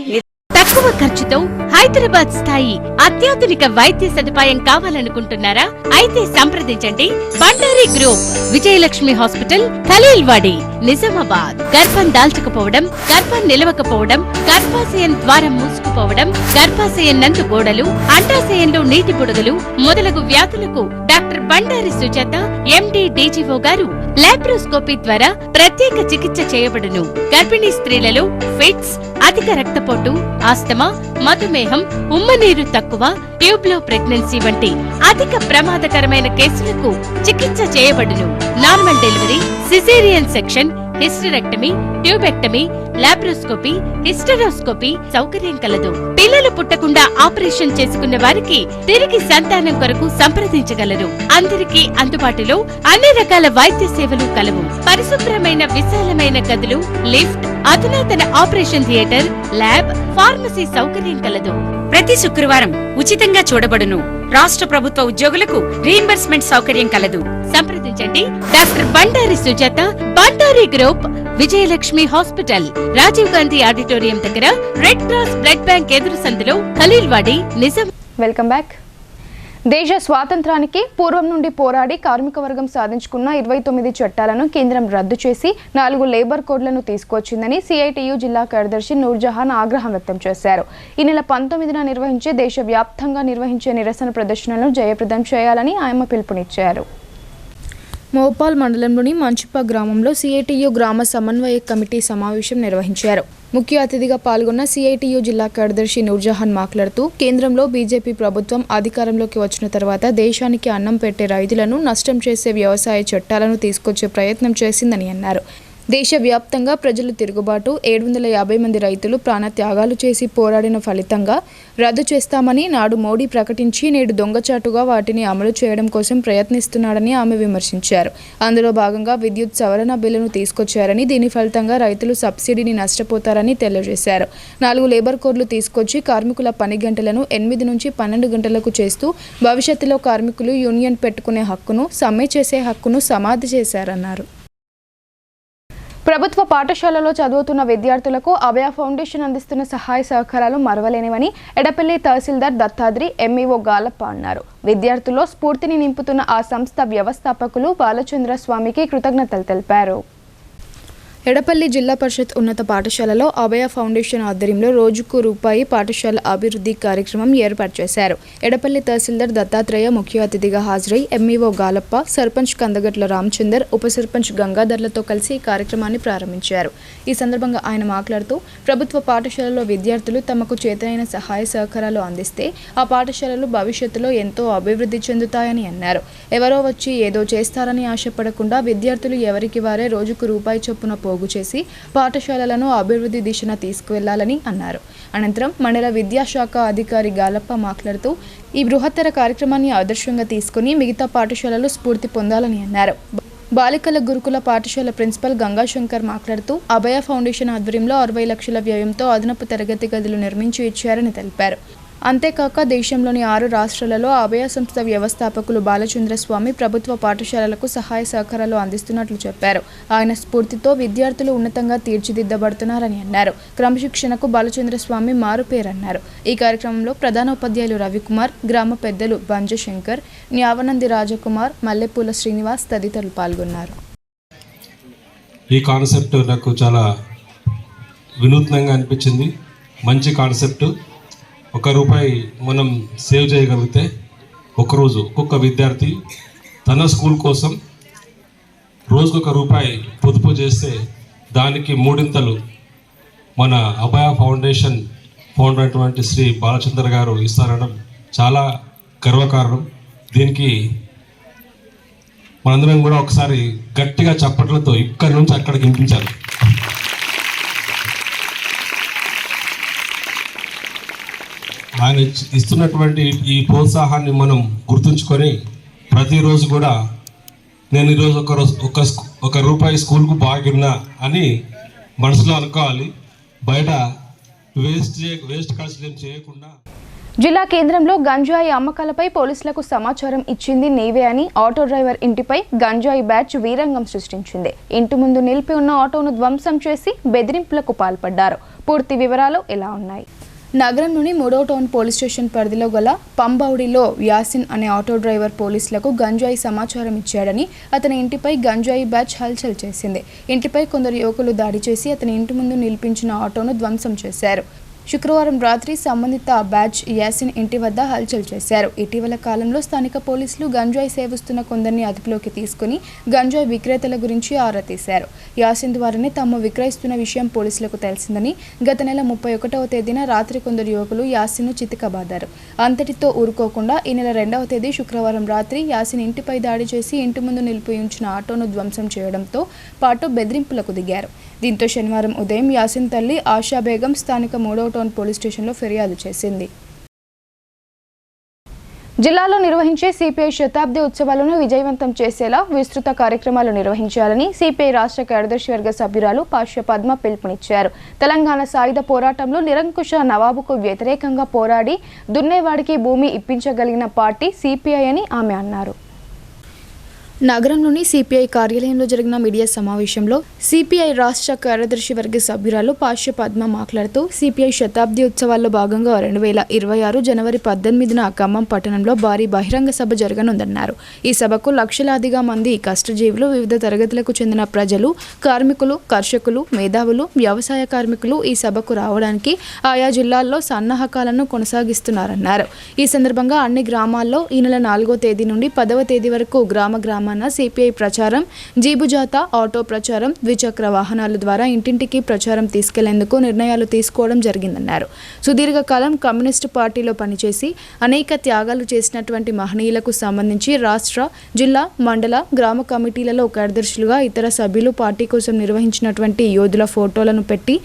తక్కువ ఖర్చుతో హైదరాబాద్ స్థాయి అత్యాధునిక వైద్య సదుపాయం కావాలనుకుంటున్నారా? అయితే సంప్రదించండి బండారి గ్రూప్, విజయలక్ష్మి హాస్పిటల్, ఖలీల్వాడి, నిజామాబాద్. గర్భం దాల్చకపోవడం, గర్భం నిలవకపోవడం, గర్భాశయం ద్వారం మూసుకుపోవడం, గర్భాశయం నందు గోడలు, అండాశయంలో నీటి బుడగలు మొదలగు వ్యాధులకు డాక్టర్ బండారి సుజాత ఎండి డీజీఓ గారు లాప్రోస్కోపీ ద్వారా ప్రత్యేక చికిత్స చేయబడును. గర్భిణీ స్త్రీలలో ఫిట్స్, అధిక రక్తపోటు, ఆస్తమా, మధుమేహం, ఉమ్మనీరు తక్కువ, ట్యూబ్లో ప్రెగ్నెన్సీ వంటి అధిక ప్రమాదకరమైన కేసులకు చికిత్స చేయబడును. Normal delivery, caesarean section, hysterectomy, tubectomy, laparoscopy, hysteroscopy సౌకర్యం కలదు. పిల్లలు పుట్టకుండా ఆపరేషన్ చేసుకున్న వారికి తిరిగి సంతానం కొరకు సంప్రదించగలరు. అందరికీ అందుబాటులో అన్ని రకాల వైద్య సేవలు కలవు. పరిశుభ్రమైన విశాలమైన గదులు, లిఫ్ట్, అధునాతన ఆపరేషన్ థియేటర్, ల్యాబ్, ఫార్మసీ సౌకర్యం కలదు. ప్రతి శుక్రవారం ఉచితంగా చూడబడును. రాష్ట్ర ప్రభుత్వ ఉద్యోగులకు రీయింబర్స్మెంట్ సౌకర్యం కలదు. సంప్రదించండి doctor Bandari Sujatha, Bandari group, Vijayalakshmi hospital, Rajiv Gandhi auditorium దగ్గర, రెడ్ క్రాస్ బ్లడ్ బ్యాంక్ ఎదురు సందులో, ఖలీల్వాడి, నిజాం. Welcome back. దేశ స్వాతంత్రానికి పూర్వం నుండి పోరాడి కార్మిక వర్గం సాధించుకున్న 29 చట్టాలను కేంద్రం రద్దు చేసి 4 లేబర్ కోడ్లను తీసుకొచ్చిందని సిఐటియు జిల్లా కార్యదర్శి నూర్జహాన్ ఆగ్రహం వ్యక్తం చేశారు. ఈ నెల 19న నిర్వహించే దేశవ్యాప్తంగా నిర్వహించే నిరసన ప్రదర్శనలను జయప్రదం చేయాలని ఆయన పిలుపునిచ్చారు. మోపాల్ మండలంలోని మంచిప గ్రామంలో సిఐటియు గ్రామ సమన్వయ కమిటీ సమావేశం నిర్వహించారు. ముఖ్య అతిథిగా పాల్గొన్న సిఐటియు జిల్లా కార్యదర్శి నూర్జహాన్ మాట్లాడుతూ, కేంద్రంలో బీజేపీ ప్రభుత్వం అధికారంలోకి వచ్చిన తర్వాత దేశానికి అన్నం పెట్టే రైతులను నష్టం చేసే వ్యవసాయ చట్టాలను తీసుకొచ్చే ప్రయత్నం చేసిందని అన్నారు. దేశవ్యాప్తంగా ప్రజలు తిరుగుబాటు, 750 మంది రైతులు ప్రాణత్యాగాలు చేసి పోరాడిన ఫలితంగా రద్దు చేస్తామని నాడు మోడీ ప్రకటించి నేడు దొంగచాటుగా వాటిని అమలు చేయడం కోసం ప్రయత్నిస్తున్నాడని ఆమె విమర్శించారు. అందులో భాగంగా విద్యుత్ సవరణ బిల్లును తీసుకొచ్చారని, దీని ఫలితంగా రైతులు సబ్సిడీని నష్టపోతారని తెలియజేశారు. 4 లేబర్ కోడ్లు తీసుకొచ్చి కార్మికుల పని గంటలను 8 నుంచి 12 గంటలకు చేస్తూ భవిష్యత్తులో కార్మికులు యూనియన్ పెట్టుకునే హక్కును, సమ్మె చేసే హక్కును సమాధి చేశారన్నారు. ప్రభుత్వ పాఠశాలలో చదువుతున్న విద్యార్థులకు అభయ ఫౌండేషన్ అందిస్తున్న సహాయ సహకారాలు మరవలేనివని ఎడపల్లి తహసీల్దార్ దత్తాద్రి, ఎంఈఓ గాలప్ప అన్నారు. విద్యార్థుల్లో స్ఫూర్తిని నింపుతున్న ఆ సంస్థ వ్యవస్థాపకులు బాలచంద్ర స్వామికి కృతజ్ఞతలు తెలిపారు. ఎడపల్లి జిల్లా పరిషత్ ఉన్నత పాఠశాలలో అభయ ఫౌండేషన్ ఆధ్వర్యంలో రోజుకు రూపాయి పాఠశాల అభివృద్ధి కార్యక్రమం ఏర్పాటు చేశారు. ఎడపల్లి తహసీల్దార్ దత్తాత్రేయ ముఖ్య అతిథిగా హాజరై ఎంఈఓ గాలప్ప, సర్పంచ్ కందగట్ల రామచందర్, ఉప సర్పంచ్ గంగాధర్లతో కలిసి ఈ కార్యక్రమాన్ని ప్రారంభించారు. ఈ సందర్భంగా ఆయన మాట్లాడుతూ ప్రభుత్వ పాఠశాలలో విద్యార్థులు తమకు చేతనైన సహాయ సహకారాలు అందిస్తే ఆ పాఠశాలలు భవిష్యత్తులో ఎంతో అభివృద్ధి చెందుతాయని అన్నారు. ఎవరో వచ్చి ఏదో చేస్తారని ఆశపడకుండా విద్యార్థులు ఎవరికి వారే రోజుకు రూపాయి చొప్పున పోగు చేసి పాఠశాలలను అభివృద్ధి దిశన తీసుకువెళ్లాలని అన్నారు. అనంతరం మండల విద్యాశాఖ అధికారి గాలప్ప మాట్లాడుతూ ఈ బృహత్తర కార్యక్రమాన్ని ఆదర్శంగా తీసుకుని మిగతా పాఠశాలలు స్ఫూర్తి పొందాలని అన్నారు. బాలికల గురుకుల పాఠశాల ప్రిన్సిపల్ గంగాశంకర్ మాట్లాడుతూ అభయ ఫౌండేషన్ ఆధ్వర్యంలో 60 లక్షల వ్యయంతో అదనపు తరగతి గదులు నిర్మించి ఇచ్చారని తెలిపారు. అంతేకాక దేశంలోని 6 రాష్ట్రాలలో అభయ సంస్థ వ్యవస్థాపకులు బాలచంద్రస్వామి ప్రభుత్వ పాఠశాలలకు సహాయ సహకారాలు అందిస్తున్నట్లు చెప్పారు. ఆయన స్ఫూర్తితో విద్యార్థులు ఉన్నతంగా తీర్చిదిద్దబడుతున్నారని అన్నారు. క్రమశిక్షణకు బాలచంద్రస్వామి మారుపేరన్నారు. ఈ కార్యక్రమంలో ప్రధాన ఉపాధ్యాయులు రవికుమార్, గ్రామ పెద్దలు బంజశంకర్, న్యావనంది రాజకుమార్, మల్లెపూల శ్రీనివాస్ తదితరులు పాల్గొన్నారు. ఈ కాన్సెప్ట్ నాకు చాలా వినూత్నంగా అనిపించింది. మంచి కాన్సెప్ట్. ₹1 మనం సేవ్ చేయగలిగితే ఒకరోజు ఒక్కొక్క విద్యార్థి తన స్కూల్ కోసం రోజుకు ₹1 పొదుపు చేస్తే దానికి 3 మన అభయ ఫౌండేషన్ ఫౌండర్ అయినటువంటి శ్రీ బాలచంద్ర గారు ఇస్తారనడం చాలా గర్వకారణం. దీనికి మనందరం కూడా ఒకసారి గట్టిగా చప్పట్లతో ఇక్కడి నుంచి అక్కడికి వినిపించాలి. ఆయన ఇస్తున్నటువంటి ఈ ప్రోత్సాహాన్ని మనం గుర్తుంచుకొని ప్రతిరోజు కూడా నేను ఈరోజు ₹1 స్కూల్కు బాగున్నా అని మనసులో అనుకోవాలి. బయట వేస్ట్ ఖర్చులు చేయకుండా. జిల్లా కేంద్రంలో గంజాయి అమ్మకాలపై పోలీసులకు సమాచారం ఇచ్చింది నీవే అని ఆటో డ్రైవర్ ఇంటిపై గంజాయి బ్యాచ్ వీరంగం సృష్టించింది. ఇంటి ముందు నిలిపి ఉన్న ఆటోను ధ్వంసం చేసి బెదిరింపులకు పాల్పడ్డారు. పూర్తి వివరాలు ఎలా ఉన్నాయి? నగరంలోని 3వ టౌన్ పోలీస్ స్టేషన్ పరిధిలో గల పంబౌడిలో యాసిన్ అనే ఆటో డ్రైవర్ పోలీసులకు గంజాయి సమాచారం ఇచ్చాడని అతని ఇంటిపై గంజాయి బ్యాచ్ హల్చల్ చేసింది. ఇంటిపై కొందరు యువకులు దాడి చేసి అతని ఇంటి ముందు నిలిపించిన ఆటోను ధ్వంసం చేశారు. శుక్రవారం రాత్రి సంబంధిత బ్యాచ్ యాసిన్ ఇంటి వద్ద హల్చల్ చేశారు. ఇటీవల కాలంలో స్థానిక పోలీసులు గంజాయి సేవిస్తున్న కొందరిని అదుపులోకి తీసుకుని గంజాయి విక్రేతల గురించి ఆరా తీశారు. యాసిన్ ద్వారానే తాము విక్రయిస్తున్న విషయం పోలీసులకు తెలిసిందని గత నెల 31వ తేదీన రాత్రి కొందరు యువకులు యాసిన్ను చితకబాదారు. అంతటితో ఊరుకోకుండా ఈ నెల 2వ తేదీ శుక్రవారం రాత్రి యాసిన్ ఇంటిపై దాడి చేసి ఇంటి ముందు నిలిపి ఉంచిన ఆటోను ధ్వంసం చేయడంతో పాటు బెదిరింపులకు దిగారు. దీంతో శనివారం ఉదయం యాసిన్ తల్లి ఆశా బేగం స్థానిక 3వ టౌన్ పోలీస్ స్టేషన్లో ఫిర్యాదు చేసింది. జిల్లాలో నిర్వహించే సిపిఐ శతాబ్ది ఉత్సవాలను విజయవంతం చేసేలా విస్తృత కార్యక్రమాలు నిర్వహించాలని సిపిఐ రాష్ట్ర కార్యదర్శి వర్గ సభ్యురాలు పాశ్య పద్మ పిలుపునిచ్చారు. తెలంగాణ సాయుధ పోరాటంలో నిరంకుశ నవాబుకు వ్యతిరేకంగా పోరాడి దున్నేవాడికి భూమి ఇప్పించగలిగిన పార్టీ సిపిఐ అని ఆమె అన్నారు. నగరంలోని సిపిఐ కార్యాలయంలో జరిగిన మీడియా సమావేశంలో సిపిఐ రాష్ట్ర కార్యదర్శి వర్గ సభ్యురాలు పాశ్య పద్మ మాట్లాడుతూ సిపిఐ శతాబ్ది ఉత్సవాల్లో భాగంగా 2026 జనవరి 18న ఖమ్మం పట్టణంలో భారీ బహిరంగ సభ జరగనుందన్నారు. ఈ సభకు లక్షలాదిగా మంది కష్టజీవులు, వివిధ తరగతులకు చెందిన ప్రజలు, కార్మికులు, కర్షకులు, మేధావులు, వ్యవసాయ కార్మికులు ఈ సభకు రావడానికి ఆయా జిల్లాల్లో సన్నాహకాలను కొనసాగిస్తున్నారన్నారు. ఈ సందర్భంగా అన్ని గ్రామాల్లో ఈ నెల 4వ తేదీ నుండి 10వ తేదీ వరకు గ్రామ సిపిఐ ప్రచారం, జీబుజాత, ఆటో ప్రచారం, ద్విచక్ర వాహనాల ద్వారా ఇంటింటికి ప్రచారం తీసుకెళ్లేందుకు నిర్ణయాలు తీసుకోవడం జరిగిందన్నారు. సుదీర్ఘకాలం కమ్యూనిస్టు పార్టీలో పనిచేసి అనేక త్యాగాలు చేసినటువంటి మహనీయులకు సంబంధించి రాష్ట్ర, జిల్లా, మండల, గ్రామ కమిటీలలో కార్యదర్శులుగా ఇతర సభ్యులు పార్టీ కోసం నిర్వహించినటువంటి యోధుల ఫోటోలను పెట్టి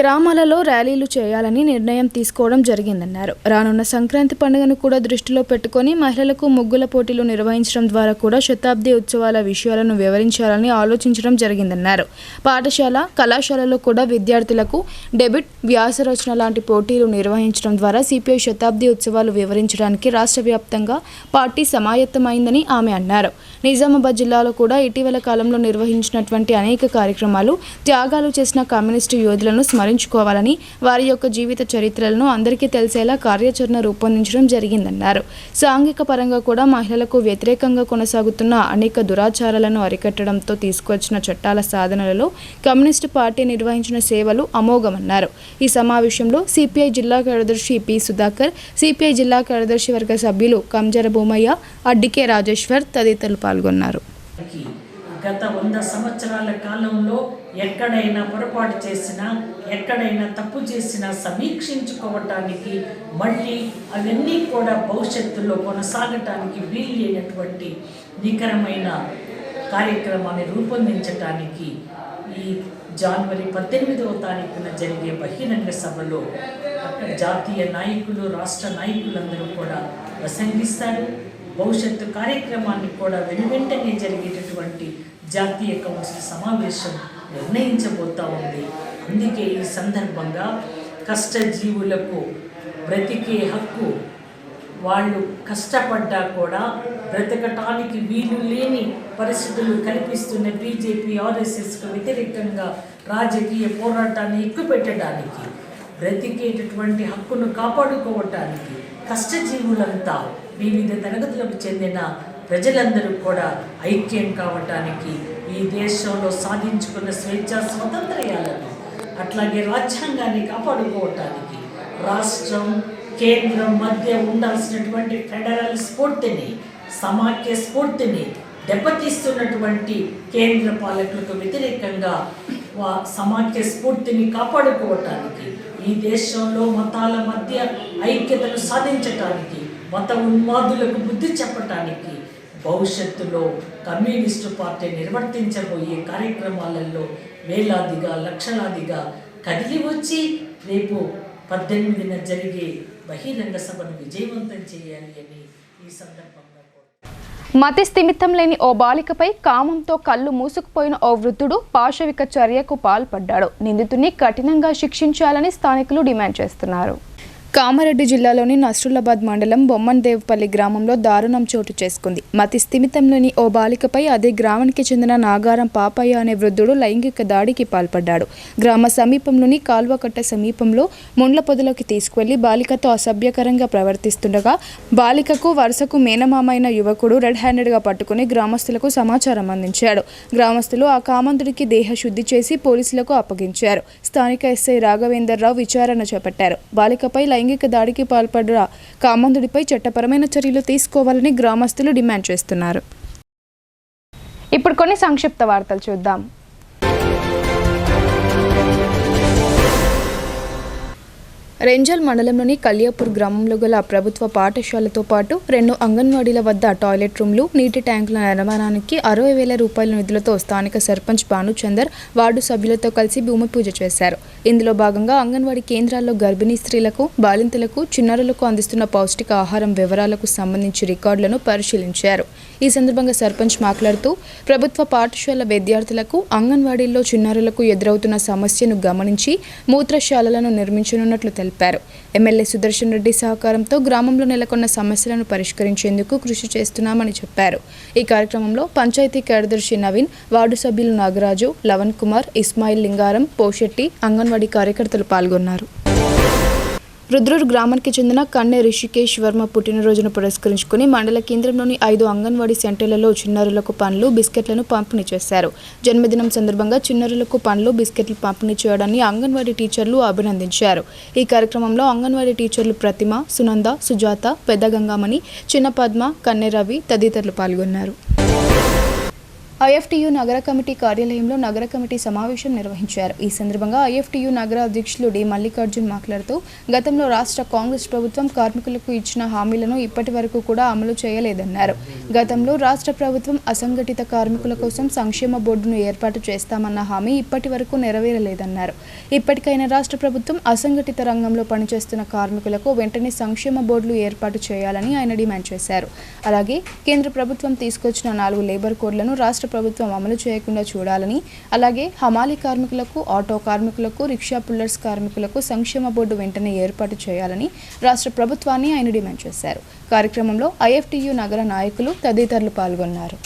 గ్రామాలలో ర్యాలీలు చేయాలని నిర్ణయం తీసుకోవడం జరిగిందన్నారు. రానున్న సంక్రాంతి పండుగను కూడా దృష్టిలో పెట్టుకొని మహిళలకు ముగ్గుల పోటీలు నిర్వహించడం ద్వారా కూడా శతాబ్ది ఉత్సవాల విషయాలను వివరించాలని ఆలోచించడం జరిగిందన్నారు. పాఠశాల, కళాశాలలో కూడా విద్యార్థులకు డెబిట్, వ్యాసరచన లాంటి పోటీలు నిర్వహించడం ద్వారా సిపిఐ శతాబ్ది ఉత్సవాలు వివరించడానికి రాష్ట్ర వ్యాప్తంగా పార్టీ సమాయత్తమైందని ఆమె అన్నారు. నిజామాబాద్ జిల్లాలో కూడా ఇటీవల కాలంలో నిర్వహించినటువంటి అనేక కార్యక్రమాలు త్యాగాలు చేసిన కమ్యూనిస్టు యోధులను స్మరించుకోవాలని, వారి యొక్క జీవిత చరిత్రలను అందరికీ తెలిసేలా కార్యాచరణ రూపొందించడం జరిగిందన్నారు. సాంఘిక పరంగా కూడా మహిళలకు వ్యతిరేకంగా కొనసాగుతున్న అనేక దురాచారాలను అరికట్టడంతో తీసుకొచ్చిన చట్టాల సాధనలలో కమ్యూనిస్టు పార్టీ నిర్వహించిన సేవలు అమోఘమన్నారు. ఈ సమావేశంలో సిపిఐ జిల్లా కార్యదర్శి పి సుధాకర్, సిపిఐ జిల్లా కార్యదర్శి వర్గ సభ్యులు కంజర భూమయ్య, అడ్డికే రాజేశ్వర్ తదితరులు పాల్గొన్నారు. గత 100 సంవత్సరాల కాలంలో ఎక్కడైనా పొరపాటు చేసినా, ఎక్కడైనా తప్పు చేసినా సమీక్షించుకోవటానికి, మళ్ళీ అవన్నీ కూడా భవిష్యత్తులో కొనసాగటానికి వీలైనటువంటి నికరమైన కార్యక్రమాన్ని రూపొందించటానికి ఈ జనవరి 18వ తారీఖున జరిగే బహిరంగ సభలో జాతీయ నాయకులు, రాష్ట్ర నాయకులందరూ కూడా ప్రసంగిస్తారు. భవిష్యత్తు కార్యక్రమాన్ని కూడా వెనువెంటనే జరిగేటటువంటి జాతీయ కౌన్సిల్ సమావేశం నిర్ణయించబోతా ఉంది. అందుకే ఈ సందర్భంగా కష్టజీవులకు బ్రతికే హక్కు, వాళ్ళు కష్టపడ్డా కూడా బ్రతకటానికి వీలు లేని పరిస్థితులు కల్పిస్తున్న బీజేపీ, ఆర్ఎస్ఎస్కు వ్యతిరేకంగా రాజకీయ పోరాటాన్ని ఎక్కుపెట్టడానికి, బ్రతికేటటువంటి హక్కును కాపాడుకోవటానికి కష్టజీవులంతా వివిధ తరగతులకు చెందిన ప్రజలందరూ కూడా ఐక్యం కావటానికి, ఈ దేశంలో సాధించుకున్న స్వేచ్ఛా స్వాతంత్ర్యాలను, అట్లాగే రాజ్యాంగాన్ని కాపాడుకోవటానికి, రాష్ట్రం కేంద్రం మధ్య ఉండాల్సినటువంటి ఫెడరల్ స్ఫూర్తిని, సమాఖ్య స్ఫూర్తిని దెబ్బతీస్తున్నటువంటి కేంద్ర పాలకులకు వ్యతిరేకంగా సమాఖ్య స్ఫూర్తిని కాపాడుకోవటానికి, ఈ దేశంలో మతాల మధ్య ఐక్యతను సాధించటానికి, మత ఉన్మాదులకు బుద్ధి చెప్పటానికి భవిష్యత్తులో కమ్యూనిస్టు పార్టీ నిర్వర్తించబోయే కార్యక్రమాలలో వేలాదిగా, లక్షలాదిగా కదిలి వచ్చి రేపు 18న జరిగే బహిరంగ సభను విజయవంతం చేయాలి అని ఈ సందర్భంగా మతి స్థిమితం లేని ఓ బాలికపై కామంతో కళ్ళు మూసుకుపోయిన ఓ వృద్ధుడు పాశవిక చర్యకు పాల్పడ్డాడు. నిందితుడిని కఠినంగా శిక్షించాలని స్థానికులు డిమాండ్ చేస్తున్నారు. కామారెడ్డి జిల్లాలోని నస్రులాబాద్ మండలం బొమ్మన్దేవ్పల్లి గ్రామంలో దారుణం చోటు చేసుకుంది. మతి స్థిమితంలోని ఓ బాలికపై అదే గ్రామానికి చెందిన నాగారం పాపయ్య అనే వృద్ధుడు లైంగిక దాడికి పాల్పడ్డాడు. గ్రామ సమీపంలోని కాల్వకట్ట సమీపంలో ముండ్ల పొదలోకి తీసుకువెళ్లి బాలికతో అసభ్యకరంగా ప్రవర్తిస్తుండగా బాలికకు వరుసకు మేనమామైన యువకుడు రెడ్ హ్యాండెడ్గా పట్టుకుని గ్రామస్తులకు సమాచారం అందించాడు. గ్రామస్తులు ఆ కామంతుడికి దేహశుద్ధి చేసి పోలీసులకు అప్పగించారు. స్థానిక ఎస్ఐ రాఘవేందర్రావు విచారణ చేపట్టారు. బాలికపై లైంగిక దాడికి పాల్పడ్డ కామందుడిపై చట్టపరమైన చర్యలు తీసుకోవాలని గ్రామస్తులు డిమాండ్ చేస్తున్నారు. ఇప్పుడు కొన్ని సంక్షిప్త వార్తలు చూద్దాం. రెంజల్ మండలంలోని కల్యాపూర్ గ్రామంలో గల ప్రభుత్వ పాఠశాలతో పాటు 2 అంగన్వాడీల వద్ద టాయిలెట్ రూమ్లు, నీటి ట్యాంకుల నిర్మాణానికి 60,000 రూపాయల నిధులతో స్థానిక సర్పంచ్ భానుచందర్ వార్డు సభ్యులతో కలిసి భూమి పూజ చేశారు. ఇందులో భాగంగా అంగన్వాడీ కేంద్రాల్లో గర్భిణీ స్త్రీలకు, బాలింతలకు, చిన్నారులకు అందిస్తున్న పౌష్టిక ఆహారం వివరాలకు సంబంధించి రికార్డులను పరిశీలించారు. ఈ సందర్భంగా సర్పంచ్ మాట్లాడుతూ ప్రభుత్వ పాఠశాల విద్యార్థులకు అంగన్వాడీల్లో చిన్నారులకు ఎదురవుతున్న సమస్యను గమనించి మూత్రశాలలను నిర్మించనున్నట్లు తెలిపారు. ఎమ్మెల్యే సుదర్శన్ రెడ్డి సహకారంతో గ్రామంలో నెలకొన్న సమస్యలను పరిష్కరించేందుకు కృషి చేస్తున్నామని చెప్పారు. ఈ కార్యక్రమంలో పంచాయతీ కార్యదర్శి నవీన్, వార్డు సభ్యులు నాగరాజు, లవన్ కుమార్, ఇస్మాయిల్ లింగారం, పోషెట్టి, అంగన్వాడీ కార్యకర్తలు పాల్గొన్నారు. రుద్రూరు గ్రామానికి చెందిన కన్నె రిషికేష్ వర్మ పుట్టినరోజును పురస్కరించుకుని మండల కేంద్రంలోని 5 అంగన్వాడీ సెంటర్లలో చిన్నారులకు పండ్లు, బిస్కెట్లను పంపిణీ చేశారు. జన్మదినం సందర్భంగా చిన్నారులకు పండ్లు, బిస్కెట్లు పంపిణీ చేయడాన్ని అంగన్వాడీ టీచర్లు అభినందించారు. ఈ కార్యక్రమంలో అంగన్వాడీ టీచర్లు ప్రతిమ, సునంద, సుజాత, పెద్ద గంగామణి, చిన్న పద్మ, కన్నె రవి తదితరులు పాల్గొన్నారు. ఐఎఫ్టీయూ నగర కమిటీ కార్యాలయంలో నగర కమిటీ సమావేశం నిర్వహించారు. ఈ సందర్భంగా ఐఎఫ్టీయూ నగర అధ్యక్షులు డి మల్లికార్జున్ మాట్లాడుతూ గతంలో రాష్ట్ర కాంగ్రెస్ ప్రభుత్వం కార్మికులకు ఇచ్చిన హామీలను ఇప్పటి వరకు కూడా అమలు చేయలేదన్నారు. గతంలో రాష్ట్ర ప్రభుత్వం అసంఘటిత కార్మికుల కోసం సంక్షేమ బోర్డును ఏర్పాటు చేస్తామన్న హామీ ఇప్పటి వరకు నెరవేరలేదన్నారు. ఇప్పటికైనా రాష్ట్ర ప్రభుత్వం అసంఘటిత రంగంలో పనిచేస్తున్న కార్మికులకు వెంటనే సంక్షేమ బోర్డులు ఏర్పాటు చేయాలని ఆయన డిమాండ్ చేశారు. అలాగే కేంద్ర ప్రభుత్వం తీసుకొచ్చిన 4 లేబర్ కోడ్లను రాష్ట్ర ప్రభుత్వం అమలు చేయకుండా చూడాలని, అలాగే హమాలీ కార్మికులకు, ఆటో కార్మికులకు, రిక్షా పుల్లర్స్ కార్మికులకు సంక్షేమ బోర్డు వెంటనే ఏర్పాటు చేయాలని రాష్ట్ర ప్రభుత్వాన్ని ఆయన డిమాండ్ చేశారు. కార్యక్రమంలో ఐఎఫ్టీయూ నగర నాయకులు తదితరులు పాల్గొన్నారు.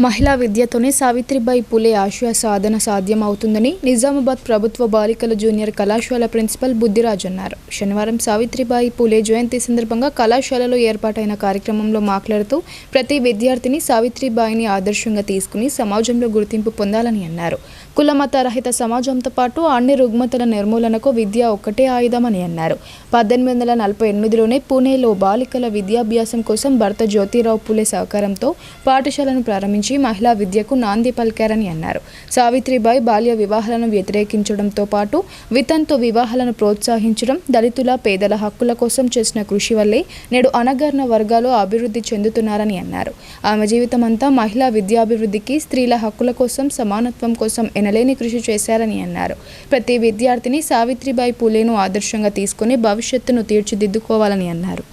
మహిళా విద్యతోనే సావిత్రిబాయి పూలే ఆశయ సాధన సాధ్యమవుతుందని నిజామాబాద్ ప్రభుత్వ బాలికల జూనియర్ కళాశాల ప్రిన్సిపల్ బుద్ధిరాజ్ అన్నారు. శనివారం సావిత్రిబాయి పూలే జయంతి సందర్భంగా కళాశాలలో ఏర్పాటైన కార్యక్రమంలో మాట్లాడుతూ ప్రతి విద్యార్థిని సావిత్రిబాయిని ఆదర్శంగా తీసుకుని సమాజంలో గుర్తింపు పొందాలని అన్నారు. కులమత రహిత సమాజంతో పాటు అన్ని రుగ్మతల నిర్మూలనకు విద్య ఒక్కటే ఆయుధమని అన్నారు. 1848లోనే పూణేలో బాలికల విద్యాభ్యాసం కోసం భర్త జ్యోతిరావు పూలే సహకారంతో పాఠశాలను ప్రారంభించి మహిళా విద్యకు నాంది పలికారని అన్నారు. సావిత్రిబాయి బాల్య వివాహాలను వ్యతిరేకించడంతో పాటు వితంతు వివాహాలను ప్రోత్సహించడం, దళితుల పేదల హక్కుల కోసం చేసిన కృషి వల్లే నేడు అణగారిన వర్గాలు అభివృద్ధి చెందుతున్నారని అన్నారు. ఆమె జీవితం అంతా మహిళా విద్యాభివృద్ధికి, స్త్రీల హక్కుల కోసం, సమానత్వం కోసం ఎనలేని కృషి చేశారని అన్నారు. ప్రతి విద్యార్థిని సావిత్రిబాయి పూలేను ఆదర్శంగా తీసుకుని భవిష్యత్తును తీర్చిదిద్దుకోవాలని అన్నారు.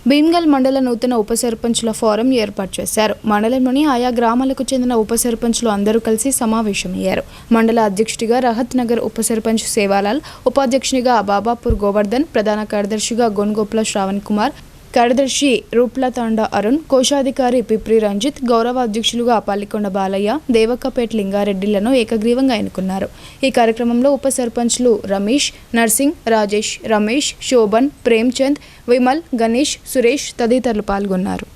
భీమ్గల్ మండల నూతన ఉప సర్పంచుల ఫోరం ఏర్పాటు చేశారు. మండలంలోని ఆయా గ్రామాలకు చెందిన ఉప సర్పంచులు అందరూ కలిసి సమావేశమయ్యారు. మండల అధ్యక్షుడిగా రహత్ నగర్ ఉప సర్పంచ్ సేవాలాల్, ఉపాధ్యక్షునిగా బాబాపూర్ గోవర్ధన్, ప్రధాన కార్యదర్శిగా గొన్గోప్ల శ్రావణ్ కుమార్, కార్యదర్శి రూప్లతాండ అరుణ్, కోశాధికారి పిప్రి రంజిత్, గౌరవ అధ్యక్షులుగా పల్లికొండ బాలయ్య, దేవక్కపేట్ లింగారెడ్డిలను ఏకగ్రీవంగా ఎన్నుకున్నారు. ఈ కార్యక్రమంలో ఉప సర్పంచ్లు రమేష్, నర్సింగ్, రాజేష్, రమేష్, శోభన్, ప్రేమ్చంద్, విమల్, గణేష్, సురేష్ తదితరులు పాల్గొన్నారు.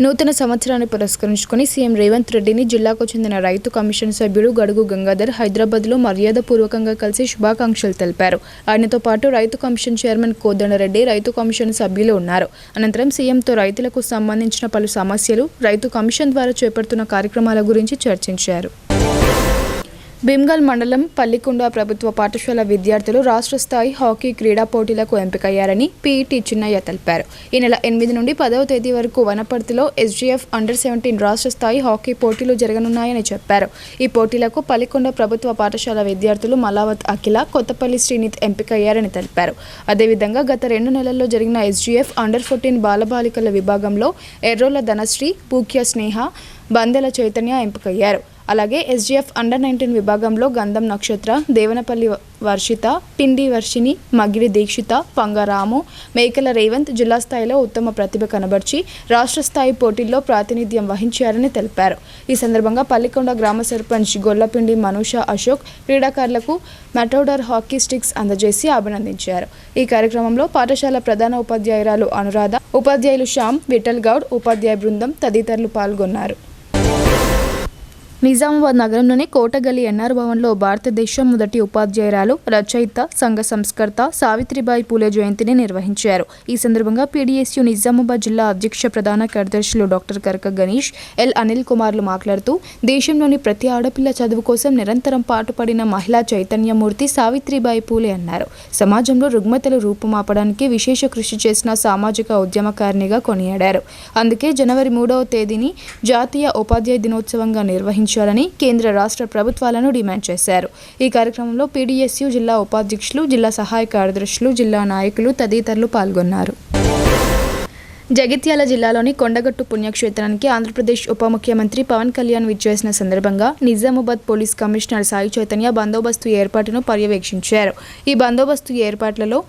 నూతన సంవత్సరాన్ని పురస్కరించుకుని సీఎం రేవంత్ రెడ్డిని జిల్లాకు చెందిన రైతు కమిషన్ సభ్యుడు గడుగు గంగాధర్ హైదరాబాద్లో మర్యాదపూర్వకంగా కలిసి శుభాకాంక్షలు తెలిపారు. ఆయనతో పాటు రైతు కమిషన్ చైర్మన్ కోదండరెడ్డి, రైతు కమిషన్ సభ్యులు ఉన్నారు. అనంతరం సీఎంతో రైతులకు సంబంధించిన పలు సమస్యలు, రైతు కమిషన్ ద్వారా చేపడుతున్న కార్యక్రమాల గురించి చర్చించారు. భీమ్గల్ మండలం పల్లికొండ ప్రభుత్వ పాఠశాల విద్యార్థులు రాష్ట్ర స్థాయి హాకీ క్రీడా పోటీలకు ఎంపికయ్యారని పీఈటీ చిన్నయ్య తెలిపారు. ఈ నెల 8 నుండి 10వ తేదీ వరకు వనపర్తిలో ఎస్జీఎఫ్ అండర్-17 రాష్ట్ర స్థాయి హాకీ పోటీలు జరగనున్నాయని చెప్పారు. ఈ పోటీలకు పల్లికొండ ప్రభుత్వ పాఠశాల విద్యార్థులు మలావత్ అఖిల, కొత్తపల్లి శ్రీనిత్ ఎంపికయ్యారని తెలిపారు. అదేవిధంగా గత 2 నెలల్లో జరిగిన ఎస్జీఎఫ్ అండర్-14 బాలబాలికల విభాగంలో ఎర్రోల ధనశ్రీ, పూక్య స్నేహ, బందెల చైతన్య ఎంపికయ్యారు. అలాగే ఎస్జీఎఫ్ అండర్-19 విభాగంలో గంధం నక్షత్ర, దేవనపల్లి వర్షిత, పిండి వర్షిని, మగిడి దీక్షిత, పంగరాము, మేకల రేవంత్ జిల్లా స్థాయిలో ఉత్తమ ప్రతిభ కనబర్చి రాష్ట్ర స్థాయి పోటీల్లో ప్రాతినిధ్యం వహించారని తెలిపారు. ఈ సందర్భంగా పల్లికొండ గ్రామ సర్పంచ్ గొల్లపిండి మనూష అశోక్ క్రీడాకారులకు మెటోడర్ హాకీ స్టిక్స్ అందజేసి అభినందించారు. ఈ కార్యక్రమంలో పాఠశాల ప్రధాన ఉపాధ్యాయురాలు అనురాధ, ఉపాధ్యాయులు శ్యామ్, విఠల్ గౌడ్, ఉపాధ్యాయ బృందం తదితరులు పాల్గొన్నారు. నిజామాబాద్ నగరంలోని కోటగల్లి ఎన్ఆర్ భవన్లో భారతదేశం మొదటి ఉపాధ్యాయురాలు, రచయిత, సంఘ సంస్కర్త సావిత్రిబాయి పూలే జయంతిని నిర్వహించారు. ఈ సందర్భంగా పీడీఎస్యూ నిజామాబాద్ జిల్లా అధ్యక్ష ప్రధాన కార్యదర్శులు డాక్టర్ కరక గణేష్, ఎల్ అనిల్ కుమార్లు మాట్లాడుతూ దేశంలోని ప్రతి ఆడపిల్ల చదువు కోసం నిరంతరం పాటుపడిన మహిళా చైతన్యమూర్తి సావిత్రిబాయి పూలే అన్నారు. సమాజంలో రుగ్మతలు రూపుమాపడానికి విశేష కృషి చేసిన సామాజిక ఉద్యమకారిణిగా కొనియాడారు. అందుకే జనవరి 3వ తేదీని జాతీయ ఉపాధ్యాయ దినోత్సవంగా నిర్వహించారు ాలని కేంద్ర రాష్ట్ర ప్రభుత్వాలను డిమాండ్ చేశారు. ఈ కార్యక్రమంలో పీడీఎస్యూ జిల్లా ఉపాధ్యక్షులు, జిల్లా సహాయ కార్యదర్శులు, జిల్లా నాయకులు తదితరులు పాల్గొన్నారు. జగిత్యాల జిల్లాలోని కొండగట్టు పుణ్యక్షేత్రానికి ఆంధ్రప్రదేశ్ ఉప ముఖ్యమంత్రి పవన్ కళ్యాణ్ విచ్చేసిన సందర్భంగా నిజామాబాద్ పోలీస్ కమిషనర్ సాయి చైతన్య బందోబస్తు ఏర్పాటును పర్యవేక్షించారు. ఈ బందోబస్తు ఏర్పాట్లలో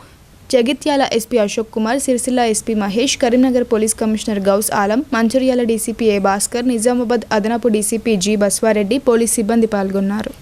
Jagtial SP Ashok Kumar, Sircilla SP Mahesh, Karimnagar police commissioner Ghouse Alam, Mancherial DCP A Bhaskar, Nizamabad అదనపు డీసీపీ జి బస్వారెడ్డి, పోలీస్ సిబ్బంది పాల్గొన్నారు.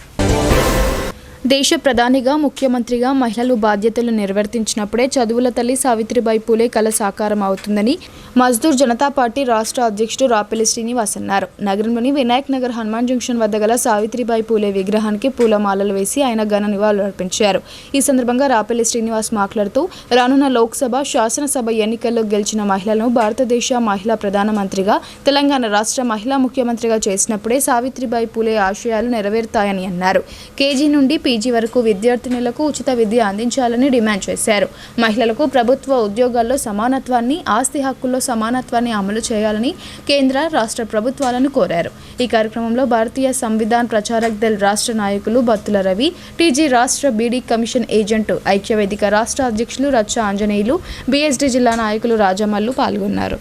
దేశ ప్రధానిగా, ముఖ్యమంత్రిగా మహిళలు బాధ్యతలు నిర్వర్తించినప్పుడే చదువుల తల్లి సావిత్రిబాయి పూలే కల సాకారం అవుతుందని మజ్దూర్ జనతా పార్టీ రాష్ట్ర అధ్యక్షుడు రాపెల్లి శ్రీనివాస్ అన్నారు. నగరంలోని వినాయక్ నగర్ హనుమాన్ జంక్షన్ వద్ద గల సావిత్రిబాయి పూలే విగ్రహానికి పూలమాలలు వేసి ఆయన ఘన నివాళులర్పించారు. ఈ సందర్భంగా రాపెల్లి శ్రీనివాస్ మాట్లాడుతూ రానున్న లోక్సభ, శాసనసభ ఎన్నికల్లో గెలిచిన మహిళలను భారతదేశ మహిళా ప్రధానమంత్రిగా, తెలంగాణ రాష్ట్ర మహిళా ముఖ్యమంత్రిగా చేసినప్పుడే సావిత్రిబాయి పూలే ఆశయాలు నెరవేరుతాయని అన్నారు. కేజీ నుండి పీజీ వరకు విద్యార్థినులకు ఉచిత విద్య అందించాలని డిమాండ్ చేశారు. మహిళలకు ప్రభుత్వ ఉద్యోగాల్లో సమానత్వాన్ని, ఆస్తి హక్కుల్లో సమానత్వాన్ని అమలు చేయాలని కేంద్ర, రాష్ట్ర ప్రభుత్వాలను కోరారు. ఈ కార్యక్రమంలో భారతీయ సంవిధాన్ ప్రచారక్ దళ్ రాష్ట్ర నాయకులు బత్తుల రవి, టీజీ రాష్ట్ర బీడీ కమిషన్ ఏజెంట్ ఐక్యవేదిక రాష్ట్ర అధ్యక్షులు రచ్చ ఆంజనేయులు, బీఎస్డీ జిల్లా నాయకులు రాజమల్లు పాల్గొన్నారు.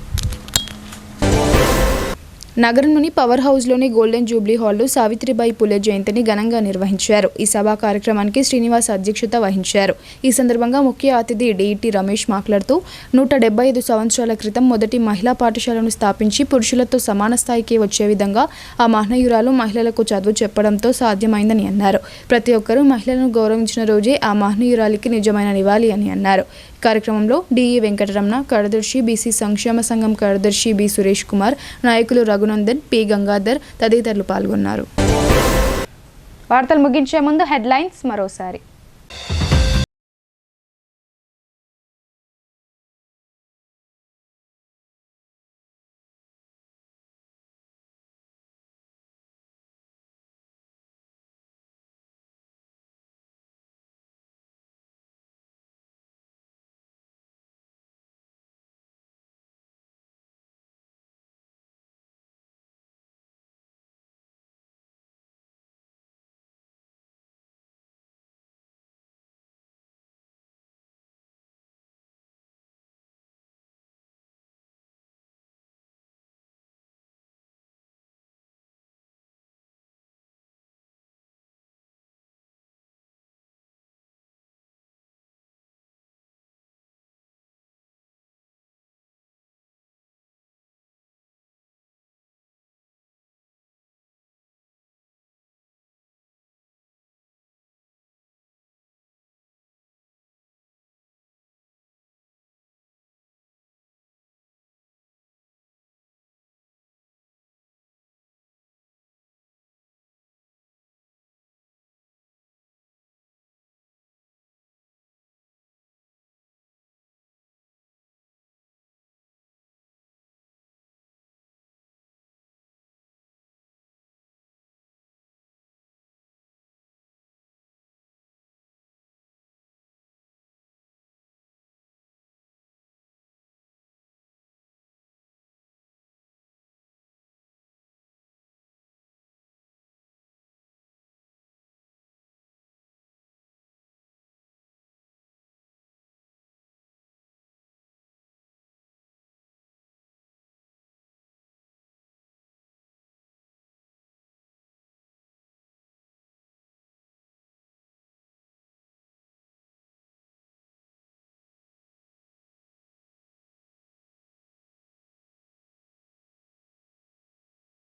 నగరంలోని పవర్ హౌస్లోని గోల్డెన్ జూబ్లీ హాల్లో సావిత్రిబాయి పూలే జయంతిని ఘనంగా నిర్వహించారు. ఈ సభా కార్యక్రమానికి శ్రీనివాస్ అధ్యక్షత వహించారు. ఈ సందర్భంగా ముఖ్య అతిథి డిఈటి రమేష్ మాట్లాడుతూ 175 సంవత్సరాల క్రితం మొదటి మహిళా పాఠశాలను స్థాపించి పురుషులతో సమాన స్థాయికి వచ్చే విధంగా ఆ మహనీయురాలు మహిళలకు చదువు చెప్పడంతో సాధ్యమైందని అన్నారు. ప్రతి ఒక్కరూ మహిళలను గౌరవించిన రోజే ఆ మహనీయురాలికి నిజమైన నివాళి అని అన్నారు. కార్యక్రమంలో డిఈ వెంకటరమణ, కార్యదర్శి బీసీ సంక్షేమ సంఘం కార్యదర్శి బి సురేష్ కుమార్, నాయకులు రఘునందన్, పి గంగాధర్ తదితరులు పాల్గొన్నారు. వార్తలు ముగించే ముందు హెడ్లైన్స్ మరోసారి.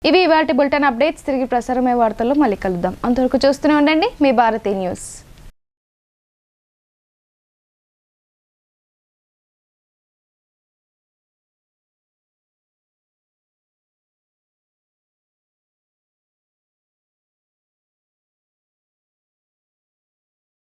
ఇవి ఇవాల్టి బులెటిన్ అప్డేట్స్. తిరిగి ప్రసారమయ్యే వార్తల్లో మళ్ళీ కలుద్దాం. అంతవరకు చూస్తూనే ఉండండి మీ భారతీ న్యూస్.